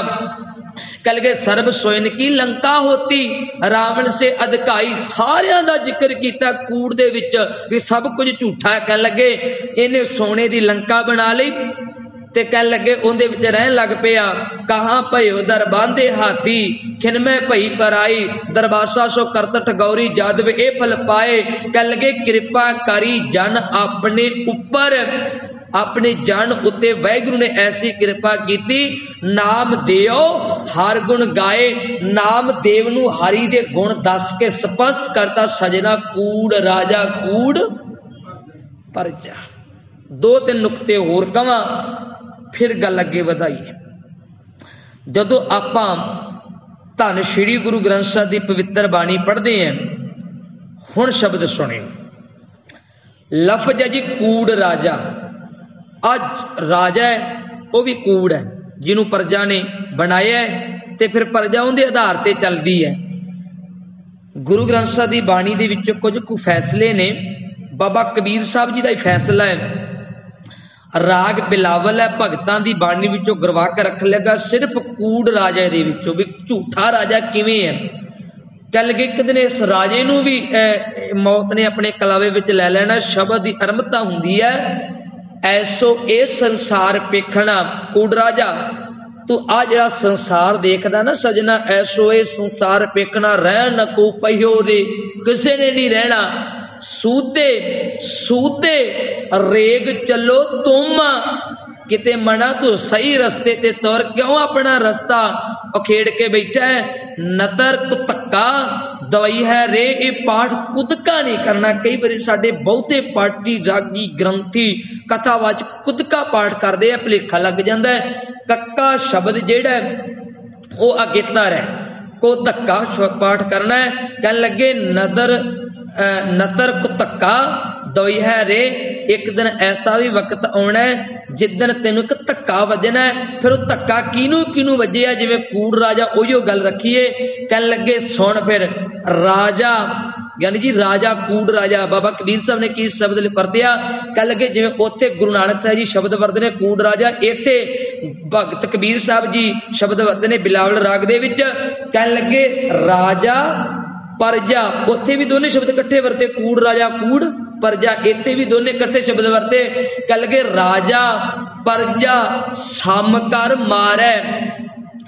कल के सर्ब सोयन की लंका होती, रावण से अधकाई, सारियां दा जिक्र किया कूड़ दे विच भी सब कुछ झूठा है। कहन लगे इन्हें सोने दी लंका बना ली ते कहन लगे उहदे विच रहन लग पिया। कहां भयो दर बांधे हाथी, खिनमै भई पराई, दरबासा सो करतठ गौरी जादव ए फल पाए। कहन लगे कृपा करी जन अपने उपर, अपने जन उत्ते वाहिगुरु ने ऐसी कृपा की, नाम देओ हर गुण गाए। नाम देव नू हरि दे गुण दस के स्पष्ट करता सजना कूड़ राजा कूड़ परजा। 2-3 नुकते होर कवां फिर गल अगे वधाईए। जदों आपां धन श्री गुरु ग्रंथ साहिब की पवित्र बाणी पढ़ते हैं, हुण शब्द सुने। लफज है जी कूड़ राजा। अज राजा है वह भी कूड़ है, जिन्हों प्रजा ने बनाया है ते फिर प्रजा उनके आधार पर चलती है। गुरु ग्रंथ साहिब की बाणी दे विच कुछ कु फैसले ने। बाबा कबीर साहब जी का ही फैसला है। राग बिलावल है, भगतां की बाणी विचों गरवा के रख लगा सिर्फ कूड़ राजा दे विचों भी झूठा राजा किवें है। चल गए एक दिन इस राजे नूं भी मौत ने अपने कलावे विच लै लेना। शब्द की अरमता हुंदी है, ऐसो ए संसार पेखना। कूड़ राजा तू आ जिहड़ा संसार देखदा ना सजना, ऐसो ए संसार पेखना, रह न को पहियो रे, किसे ने नहीं रहना। सूदे सूदे रेग चलो तुम, किते मना तू सही रस्ते ते तुर, क्यों अपना रास्ता उखेड़ के बैठा है। नतर कुतक्का दवाई है रे, ये पाठ कुदका नहीं करना। कई बार साडे बहुते पाठी रागी ग्रंथी कथावाच कुदका पाठ करते हैं, भुलेखा लग जाता है। कक्का शब्द जेड़ा वो अगेतर है, को धक्का पाठ करना है। कहन लगे नतर कुतक्का दवाई है रे, एक दिन ऐसा भी वक्त आना है जिदन तेन एक धक्का वजना है। फिर वो धक्का किनू किनू वजिया, जिवें कूड़ राजा उहियो गल रखीए। कहन लगे सुन फिर राजा, यानी जी राजा कूड़ राजा। बाबा कबीर साहब ने की शब्द परतिया। कह लगे जिवें उत्थे गुरु नानक साहब जी शब्द वरते ने कूड़ राजा, इत्थे भगत कबीर साहब जी शब्द वरते ने बिलावल राग दे विच। कहन लगे राजा परजा, उत्थे भी दोनों शब्द इकट्ठे वरते, कूड़ राजा कूड़ परजा, इत्थे भी दोनों इकट्ठे शब्द वरते। कह लगे राजा परजा सम कर मारै।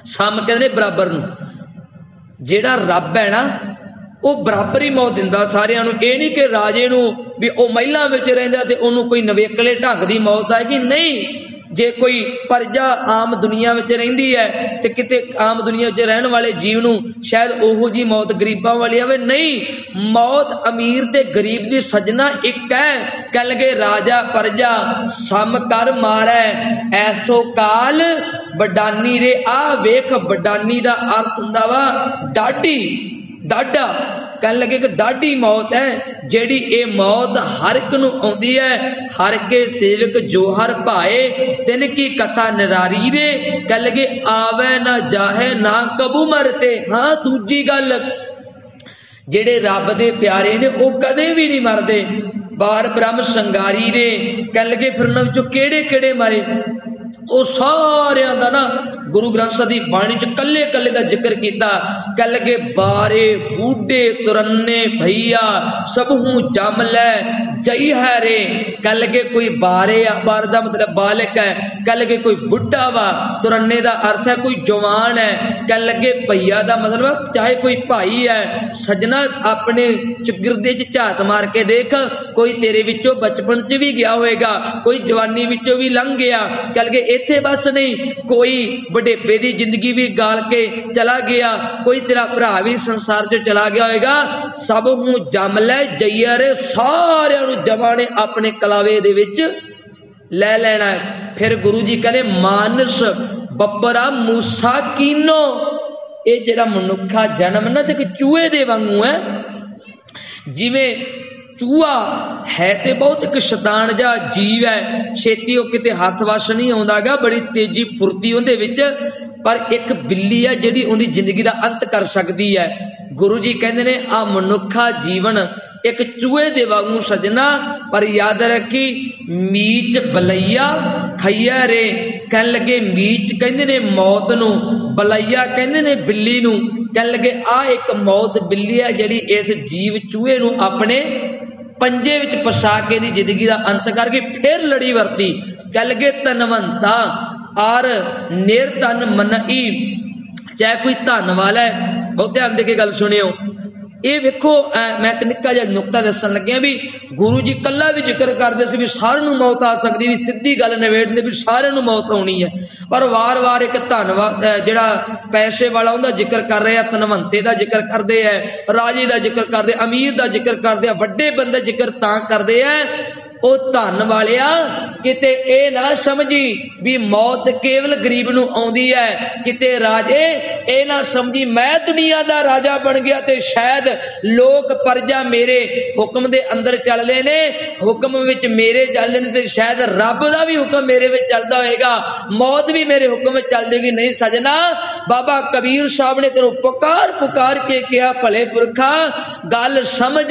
सम कहंदे बराबर नूं, जेड़ा रब है ना वो बराबर ही मौत दिंदा सारियां नूं। ये नहीं कि राजे नूं भी वो महिला विच रहिंदा ते उहनूं कोई नवेकले ढंग दी मौत आएगी, नहीं। जे कोई प्रजा आम दुनिया में रहिंदी है ते किते आम दुनिया में रहने वाले जीव नूं शायद ओहो जी मौत गरीबां वाली आवे, नहीं। मौत अमीर ते गरीब दी सजना एक है। कह लगे राजा प्रजा सम कर मारै, ऐसो काल बडानी रे। आ वेख बडानी दा अर्थ हुंदा वा डाढी, डाढा। कह लगे कि डाढी मौत है जेड़ी ये मौत हर एक नूं आउंदी है। हर के सेवक जो हर भाए, तिन की कथा निरारी रे। कह लगे आवे ना जाहे ना कबू मरते। हाँ दूजी गल, जेड़े रब दे प्यारे ने वो कदे भी नहीं मरदे। बार ब्रह्म संगारी रे। कह लगे फिर उन्हां विचों केड़े केड़े मरे, वो सारियां दा ना गुरु ग्रंथ साहिब दी बाणी च कल्ले कल्ले दा जिक्र कीता। कह लगे बारे बूढ़े तुरन्ने भैया सबहू जम लै जई है रे। कह लगे कोई बारे, बार दा मतलब बालक है। कह लगे कोई बुढ़ा वा, तुरन्ने दा अर्थ है कोई जवान है। कह लगे भैया दा मतलब चाहे कोई भाई है। सजना अपने चगिरदे च झात मार के देख, कोई तेरे विचों बचपन च भी गया होएगा, कोई जवानी विचों भी लंघ गया। कह लगे इत्थे बस नहीं, कोई बुढ़ेपे की जिंदगी भी गाल के चला गया, कोई तेरा भरा भी संसार च चला गया होएगा। सब हूं जम लै जइया रे, सारियां नूं जमा ने अपने कलावे दे विच लै लेना है। फिर गुरु जी कहते मानस बब्बरा मूसा कीनो। ये जेड़ा मनुखा जन्म ना ते चूहे दे वांगू है, जिवें चूहा है तो बहुत एक शैतान जा जीव है, छेती वो किते हथ वश नहीं आउंदा गा, बड़ी तेजी फुर्ती उहदे विच, पर एक बिल्ली है जिहड़ी उहदी जिंदगी दा अंत कर सकदी है। गुरु जी कहंदे ने आ मनुखा जीवन एक चूहे दे वांगू सजना, पर याद रखी मीच बलैया खैया रे। कह लगे मीच कहंदे ने मौत नू, बलैया कहंदे ने बिल्ली नू। कह लगे आ एक मौत बिल्ली है जिहड़ी इस जीव चूहे नू अपने पंजे विच फसा के दी जिंदगी दा अंत करके फिर लड़ी वरती। कह लगे धनवंता आर निर्धन मनई, चाहे कोई धन वाला है। बहुत ध्यान दे के गल सुनियो, ये वेखो मैं एक निक्का जिहा नुक्ता दसन लग्या भी गुरु जी कला भी जिक्र करते सी भी सारे नूं मौत आ सकती, भी सीधी गल नवेड़दे भी सारे नूं मौत आउणी है, पर वार वार एक धनवाद जिहड़ा पैसे वाला उहदा जिक्र कर रहे हैं, धनवंते दा जिक्र करते हैं, राजे दा जिक्र करते, अमीर दा जिक्र करते, वड्डे बंदे जिक्र तां करते हैं। ओ धन वालिया किते ए ना समझी भी मौत केवल गरीब नूं आउंदी है, किते राजे ए ना समझी मैं दुनिया दा राजा बन गया ते शायद लोक प्रजा मेरे हुक्म दे अंदर चलदे ने, हुक्म विच मेरे चलदे ने, ते शायद रब दा भी हुक्म मेरे विच चलदा होएगा, मौत भी मेरे हुक्म विच चल देगी। नहीं सजना, बाबा कबीर साहब ने तेनों पुकार पुकार के कहा भले पुरखा गल समझ,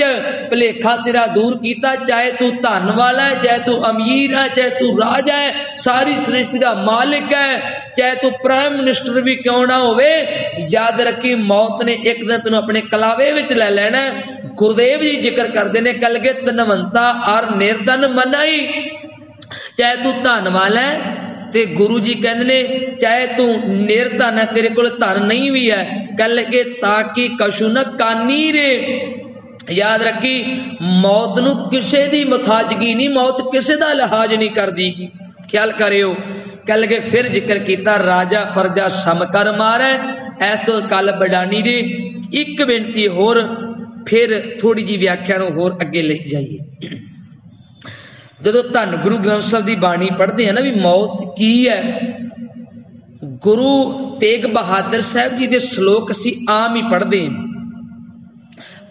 भलेखा तेरा दूर कीता, चाहे तू धन वाला है, चाहे तू अमीर है, चाहे तू राजा है, सारी सृष्टि का मालिक है, चाहे तू प्राइम मिनिस्टर भी क्यों ना होवे, याद रखी मौत ने एक दिन तेन अपने कलावे विच ले लेना। गुरुदेव जी जिक्र करते हैं कल के धनवंता और निर्धन मनाई, चाहे तू धन वाला है, ते गुरु जी कहते ने चाहे तू निर्धन है, तेरे कोल धन नहीं भी है, कल के ताकि कशु न कानी रे। याद रखी मौत नू किसे दी मुताजगी नहीं, मौत किसे दा लिहाज नहीं कर दी, ख्याल करियो। कल के फिर जिक्र किया राजा प्रजा समकर मारे, ऐसो कल बडानी रे। एक बेनती होर फिर थोड़ी जी व्याख्या होर अगे ले जाइए। जदों धन गुरु ग्रंथ साहिब की बाणी पढ़ते हैं ना भी मौत की है, गुरु तेग बहादुर साहब जी के श्लोक असी आम ही पढ़ते हैं।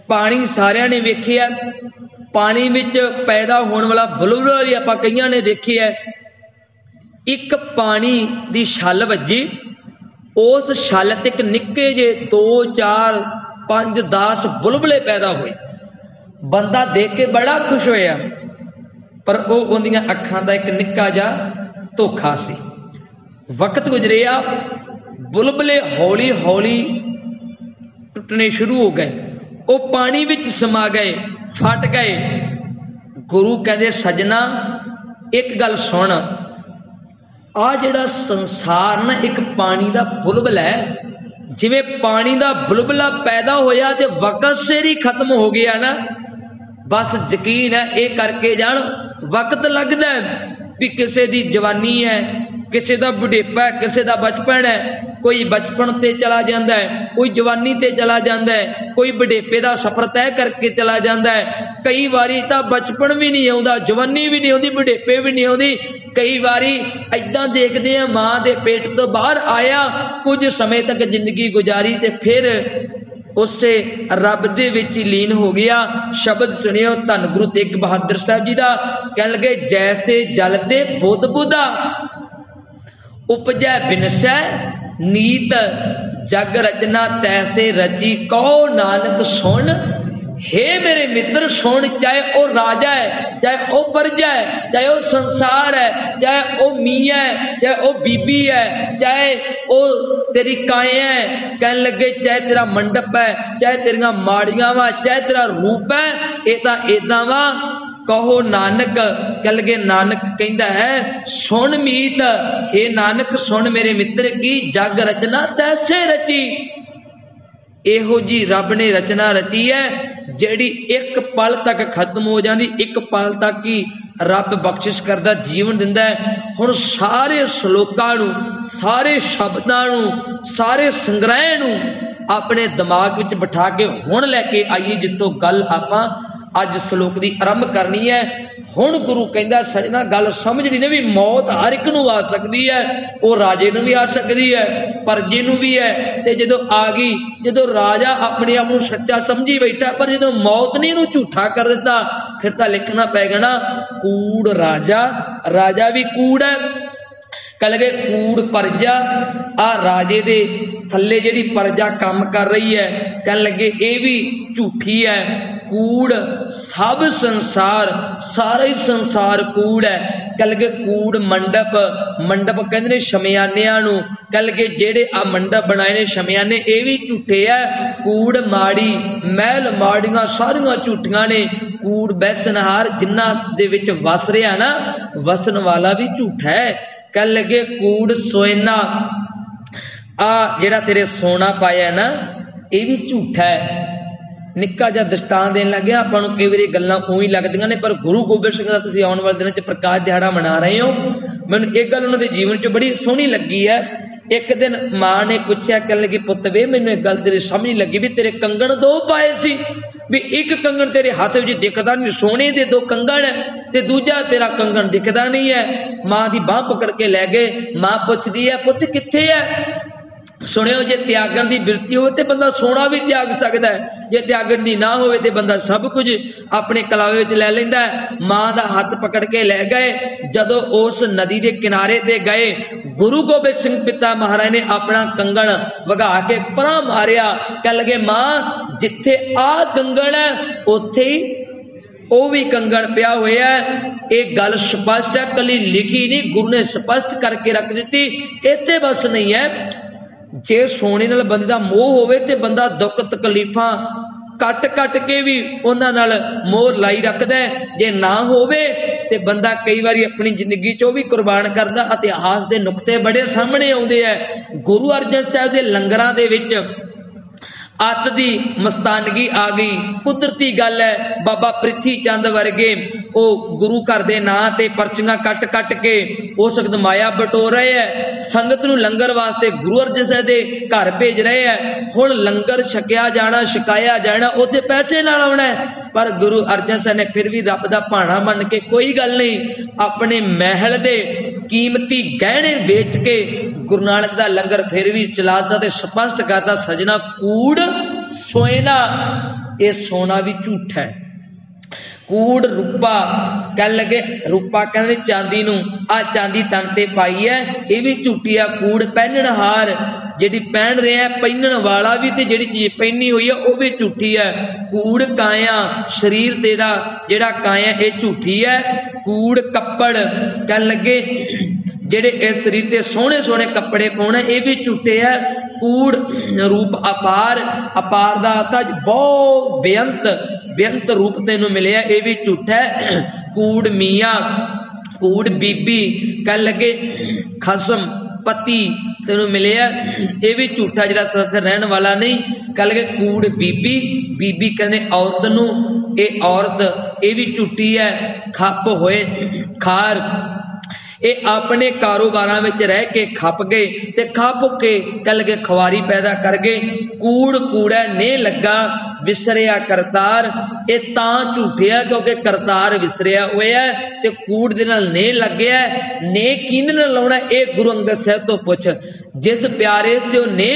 पानी सारिया ने वेखिया, पानी विच पैदा होने वाला बुलबुला भी आपां कईयां ने देखिया। एक पानी दी छल वजी, उस छल ते एक निक्के जे 2 4 5 10 बुलबुले पैदा हुए। बंदा देख के बड़ा खुश होया, पर वो उन्दियां अखां दा एक निक्का जा धोखा सी। वक्त गुजरिया, बुलबुले हौली हौली टुटने शुरू हो गए, वो पानी विच समा गए, फट गए। गुरु कहते सजना एक गल सुन, आ जिहड़ा संसार ना एक पानी दा बुलबुला है, जिवें पानी दा बुलबुला पैदा होया ते वक्त सिर ही खत्म हो गया ना, बस यकीन है ये करके जान वक्त लगदा है भी किसे दी जवानी है, किसे दा बुढ़ेपा है, किसे दा बचपन है, कोई बचपन ते चला जाता है, कोई जवानी ते चला जाता है, कोई बुढ़ेपे का सफर तय करके चला जाता है। कई बारी तो बचपन भी नहीं आता, जवानी भी नहीं आती, बुढ़ेपे भी नहीं आती। कई बारी इदा देखते हैं मां के पेट तो बाहर आया, कुछ समय तक जिंदगी गुजारी ते फिर उससे रब दे विच लीन हो गया। शब्द सुनियो धन गुरु तेग बहादुर साहब जी का, कह लगे जैसे जल ते बुध बुधा उपजै बिनसै नीत, जग रचना तैसे रची कहो नानक सुन। हे मेरे मित्र सुन, चाहे वो राजा है, चाहे वो प्रजा है, चाहे वो संसार है, चाहे वो मियाँ है, चाहे वो बीबी है, चाहे वो तेरी काया है, कह लगे चाहे तेरा मंडप है, चाहे तेरिया माड़ियां वा, चाहे तेरा रूप है, ये तो इदा वा कहो नानक। कह लगे नानक कहता है सुन मीत, हे नानक सुन मेरे मित्र की जग रचना तैसे रची। एहो जी रब ने रचना रची है जिहड़ी एक पल तक खत्म हो जाती, एक पल तक ही रब बख्शिश करता, जीवन दिंदा है। हुण सारे श्लोकां नूं, सारे शब्दां नूं, सारे संग्रह नूं अपने दिमाग विच बिठा के हुण लैके आइए जित्थों गल आपां अज श्लोक की आरंभ करनी है। हुण गुरु कहंदा सजना गल समझनी ने भी मौत हर एक नूं आ सकती है, वो राजे नूं भी आ सकती है, प्रजे नूं भी है, ते जदों आ गई, जदों राजा अपने आप नूं सच्चा समझी बैठा, पर जदों मौत ने इहनूं झूठा कर दिता फिर तो लिखना पैगा ना कूड़ राजा, राजा भी कूड़ है। कह लगे कूड़ प्रजा, आ राजे दे थल्ले जिहड़ी प्रजा काम कर रही है, कह लगे ये भी झूठी है। कूड़ सब संसार, सारा ही संसार कूड़ है। कह लगे कूड़ मंडप, मंडप कहते ने शमियानियां नूं, कह लगे जेड़े आ मंडप बनाए ने शमियाने ये भी झूठे है। कूड़ माड़ी, महल माड़ियां सारियां झूठियां ने। कूड़ बैसनहार जिन्हां दे विच वस रहा ना, वसन वाला भी झूठा है। कह लगे कूड़ सोयना, आ जेड़ा तेरे सोना पाया ना ये भी झूठा है। निक्का जिहा दृष्टांत देन लग गया। आपां नूं कई वारी गल्लां उही लगदियां ने, पर गुरु गोबिंद सिंह दा तुसीं आउण वाले दिनां च प्रकाश दिहाड़ा मना रहे हो। मैनूं एक गल उन्हां दे जीवन च बड़ी सोहनी लगी है। एक दिन मां ने पूछया, कह लगी पुत्त वे मैनूं एक गल तेरी समझ नहीं लगी भी तेरे कंगण दो पाए सी, भी एक कंगण तेरे हाथ विच दिखदा नहीं, सोने दे दो कंगण है ते दूजा तेरा कंगण दिखदा नहीं है। मां दी बांह पकड़ के लै गए। मां पुछदी है पुत्त कित्थे है? सुनियो जे त्यागण दी बिरती होवे ते बंदा सोना भी त्याग सकदा है, जे त्यागण दी ना होवे ते बंदा सब कुछ अपने कलावे विच लै लैंदा है। मां दा हाथ पकड़ के लै गए। जदों उस नदी दे किनारे ते गए, गुरु गोबिंद सिंह पिता महाराज ने अपना कंगण वगा के परां मारिया। कह लगे मां जिथे आ कंगण है उत्थे ही ओ भी कंगण पिया होया है। एक गल स्पष्ट है, कली लिखी नहीं, गुरु ने स्पष्ट करके रख दी। इत्थे बस नहीं है, जे सोने नाल बंदे दा मोह होवे ते बंदा दुख तकलीफां कट कट के भी उन्हां नाल मोह लाई रखदा है। जे ना होवे ते बंदा कई बारी अपनी जिंदगी चो भी कुर्बान करदा। इतिहास दे नुकते बड़े सामने आउंदे है। गुरु अर्जन साहिब दे लंगरां दे विच अत दी मस्तानगी आ गई। कुदरती गल है, बाबा प्रिथी चंद वर्गे ओ गुरु घर दे नां ते परचियां कट कट के उस वक्त माया बटोर रहे है। संगत नूं लंगर वास्ते गुरु अर्जन साहिब दे घर भेज रहे है। हुण लंगर छकिया जाना, छकाया जाना ओदे पैसे नाल आउणा है। पर गुरु अर्जन साहिब ने फिर भी रब दा भाणा मन के कोई गल नहीं, अपने महल दे कीमती गहने बेच के गुरु नानक दा लंगर फिर भी चलाता ते स्पष्ट करता सजना कूड़ सोयना, ये सोना भी झूठा है। कूड़ रूपा, कह लगे रूपा कहते चांदी नूं, आ चांदी तन ते पाई है ये भी झूठी है। कूड़ पहननहार, जिहड़ी पहन रहे हैं पहनण वाला भी ते जिहड़ी चीज पहनी हुई है वो भी झूठी है। कूड़ काया, शरीर तेरा जिहड़ा काया ये झूठी है। कूड़ कपड़, कह लगे जेड़े इस शरीर ते सोहने सोहने कपड़े पाउणे ये भी झूठे है। कूड़ रूप अपार, अपार दा अर्थ बहुत बेअंत, बेअंत रूप तेनू मिलिया ये भी झूठा है। कूड़ मियाँ, कूड़ बीबी, कह लगे खसम पति तेनू मिलिया ये भी झूठा, जिहड़ा सच रहन वाला नहीं। कह लगे कूड़ बीबी, बीबी कहने औरत नू, ये औरत ये भी झूठी है। खप होए खार, ये अपने कारोबारां विच रह के खप गए ते खप के कह लगे खुआरी पैदा कर गए। कूड़ कूड़ा ने लगा विसरिया करतार, ये तां झूठे है क्योंकि करतार विसरिया होया ते कूड़ दे नाल ने लग्या। ने किंदे नाल लाउणा ये गुरु अंगद साहिब तो पुछ। जिस प्यारे से ने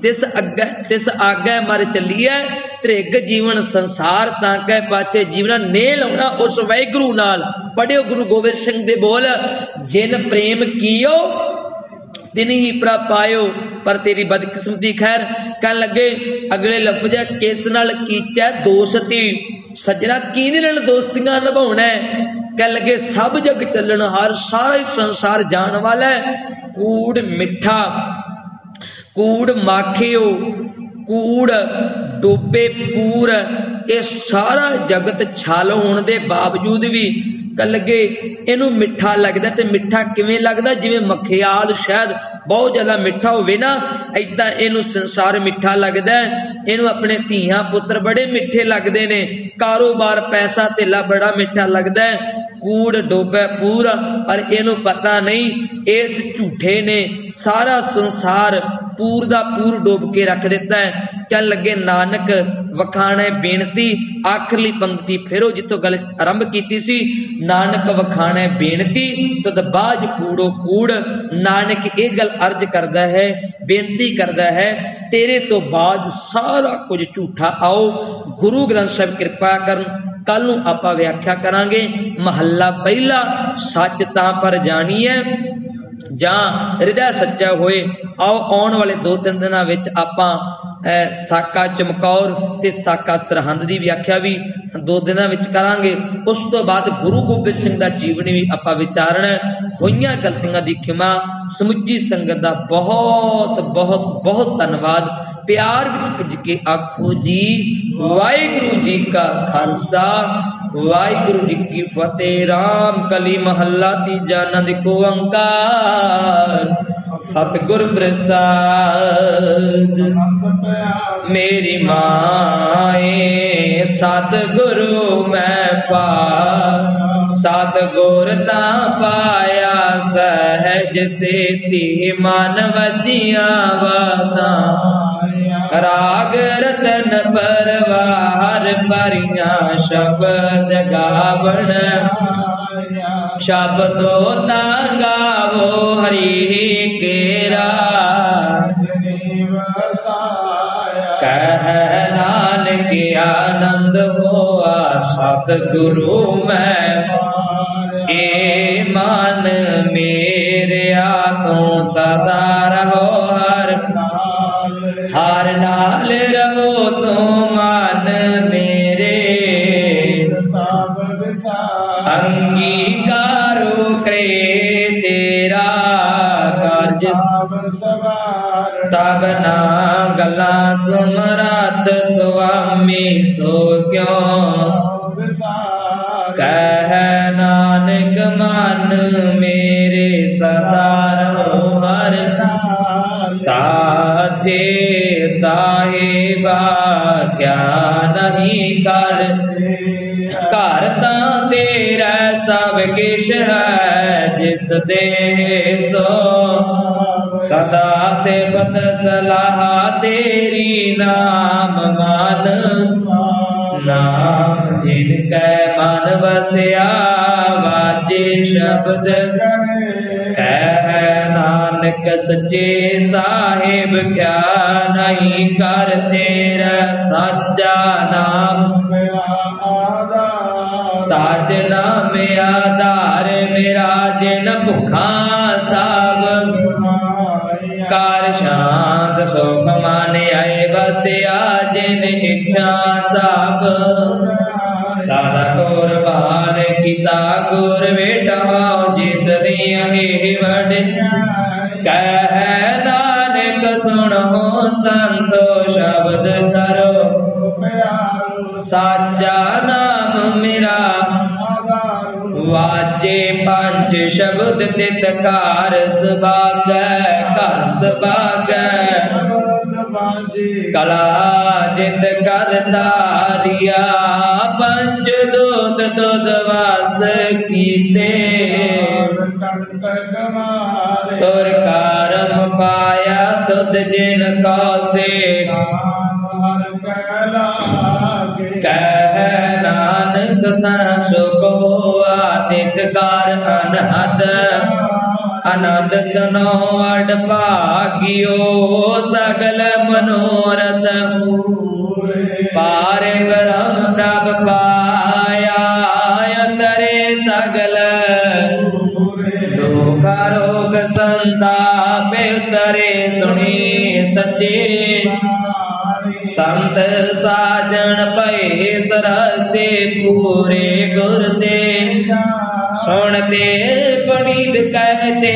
तिस आगे मर चलिए, त्रिग जीवन संसार ताके पाछे जीवन ने लाउणा उस वाहिगुरू नाल। पढ़ियो गुरु गोबिंद सिंह दे बोल, जिन प्रेम कियो तिन ही प्रभ पायो, पर तेरी बदकिस्मती खैर। कह लगे अगले लफ्ज है, किस नाल कीचै दोस्ती, सज्जना किहदे नाल दोस्तियां निभाउणा है। कह लगे सब जग चलन हार, सारा ही संसार जान वाला है। कूड़ मिठा, कूड़ माखियो, कूड़ डोबे पूर, ये सारा जगत छल होने के बावजूद भी कह लगे इनू मिठा लगता। तो मिठा किवें लगता? जिवें मखियाल शहद बहुत ज्यादा मिठा होवे ना, ऐदां इनू संसार मिठा लगता है। इनू अपने धीआं पुत्र बड़े मिठे लगते ने, कारोबार पैसा धेला बड़ा मिठा लगता है। कूड़ डोबे पूरा, पर इनू पता नहीं इस झूठे ने सारा संसार पूर दा पूर डोब के रख दिता है। कह लगे नानक वखाणे बेनती, आखिरली पंक्ति फेरो जिथों गल आरंभ की सी, नानक वखाणे बेनती तो दबाज कूड़ो कूड़। नानक ये गल अर्ज करदा है, बेनती करदा है, तेरे तो बाद सारा कुछ झूठा आओ। गुरु ग्रंथ साहिब कृपा करन कल नूं आपां व्याख्या करांगे। महला पहला सच तां पर जाणीए जां हृदय सच्चा होए। आओ आउण वाले 2-3 दिनां विच आपां साका चमकौर ते साका सरहंद की व्याख्या भी 2 दिनों में करांगे। उस तो बाद गुरु गोबिंद सिंह का जीवनी भी आपां विचारना। होईयां गलतियां दी खिमा। समुची संगत का बहुत बहुत बहुत धन्यवाद। प्यार विच पुज के आखो जी वाहिगुरू जी का खालसा वाहिगुरू जी की फतेह। राम कली महला तीजा आनंद को ओंकार सतगुर प्रसाद। मेरी माए सतगुरु मैं पा सतगुर ता पाया सहज से ती मन वजिया वाता। राग रतन परवार परियां शब्द गावण शब्दो ता गावो हरि केरा। कह नानक आनंद होआ सतगुरु मैं ए मन मेरे तो सदा रहो हर नाल रहो तो मन मेरे। अंगीकारो करे तेरा कार्य सबना गला सुमरत स्वामी सो क्यों। कह नानक मन मेरे सदा रहो हर साजे साहिबा क्या नहीं कर। घर ता तेरा सब किश है जिस दे सो सदा से बद सलाह तेरी नाम मान। नाम जिनके मन बसया वाजे शब्द कह नानक सच्चे साहिब क्या नहीं कर। तेरा सच्चा नाम साजना में आधार मेरा जिन भुखा सब कार शांत सुख माने आए बसया जिन इच्छा सब। सारा कुर्बान किता गुर बेटा जिस दिया वड। कह नानक सुनो संतो शब्द करो साचा नाम मेरा। वाजे पंज शब्द तितकार सबागै घर सबागै। कला जित कर तारिया पंच दूध दूध वास कीते। तुर कारम पाया तुद जिन कौसे। कह नानक ता सुख हुआ तितकार अनहद। अनंद सुनो अड भागियो सगल मनोरथ। पारे ब्रह्म प्रभ पाया तरे सगल। दुख रोग संताप उतरे सुनी सच्चे। संत साजन पै सरसे पूरे गुर दे। सुनते पणित कहते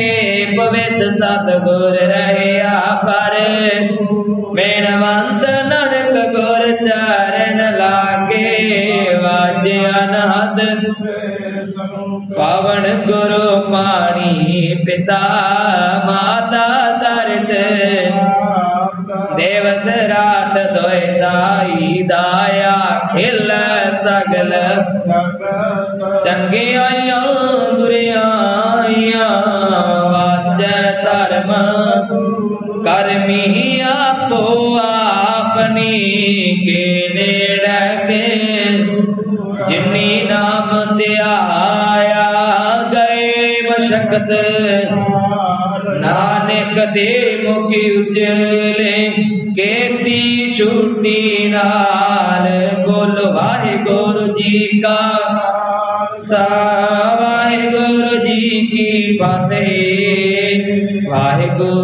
पवित सतगुर रहया पर। मेणवंत ननक गुर चरण लागे वाजे अनहद। पावन गुरु पाणी पिता माता तरत। देवस रात दोय दाई दाया खिल सगल। चंगे आइया बुरिया आइया वाचै धर्म करमी आपो आपनी के नेड़े के। जिन्नी नाम त्याया गए मशक्कत नानक दे मुखी उजले। केती छुट्टी नाल बोलो वाहिगुरू जी का खालसा वाहिगुरु जी की फतेह। वाहिगुरु।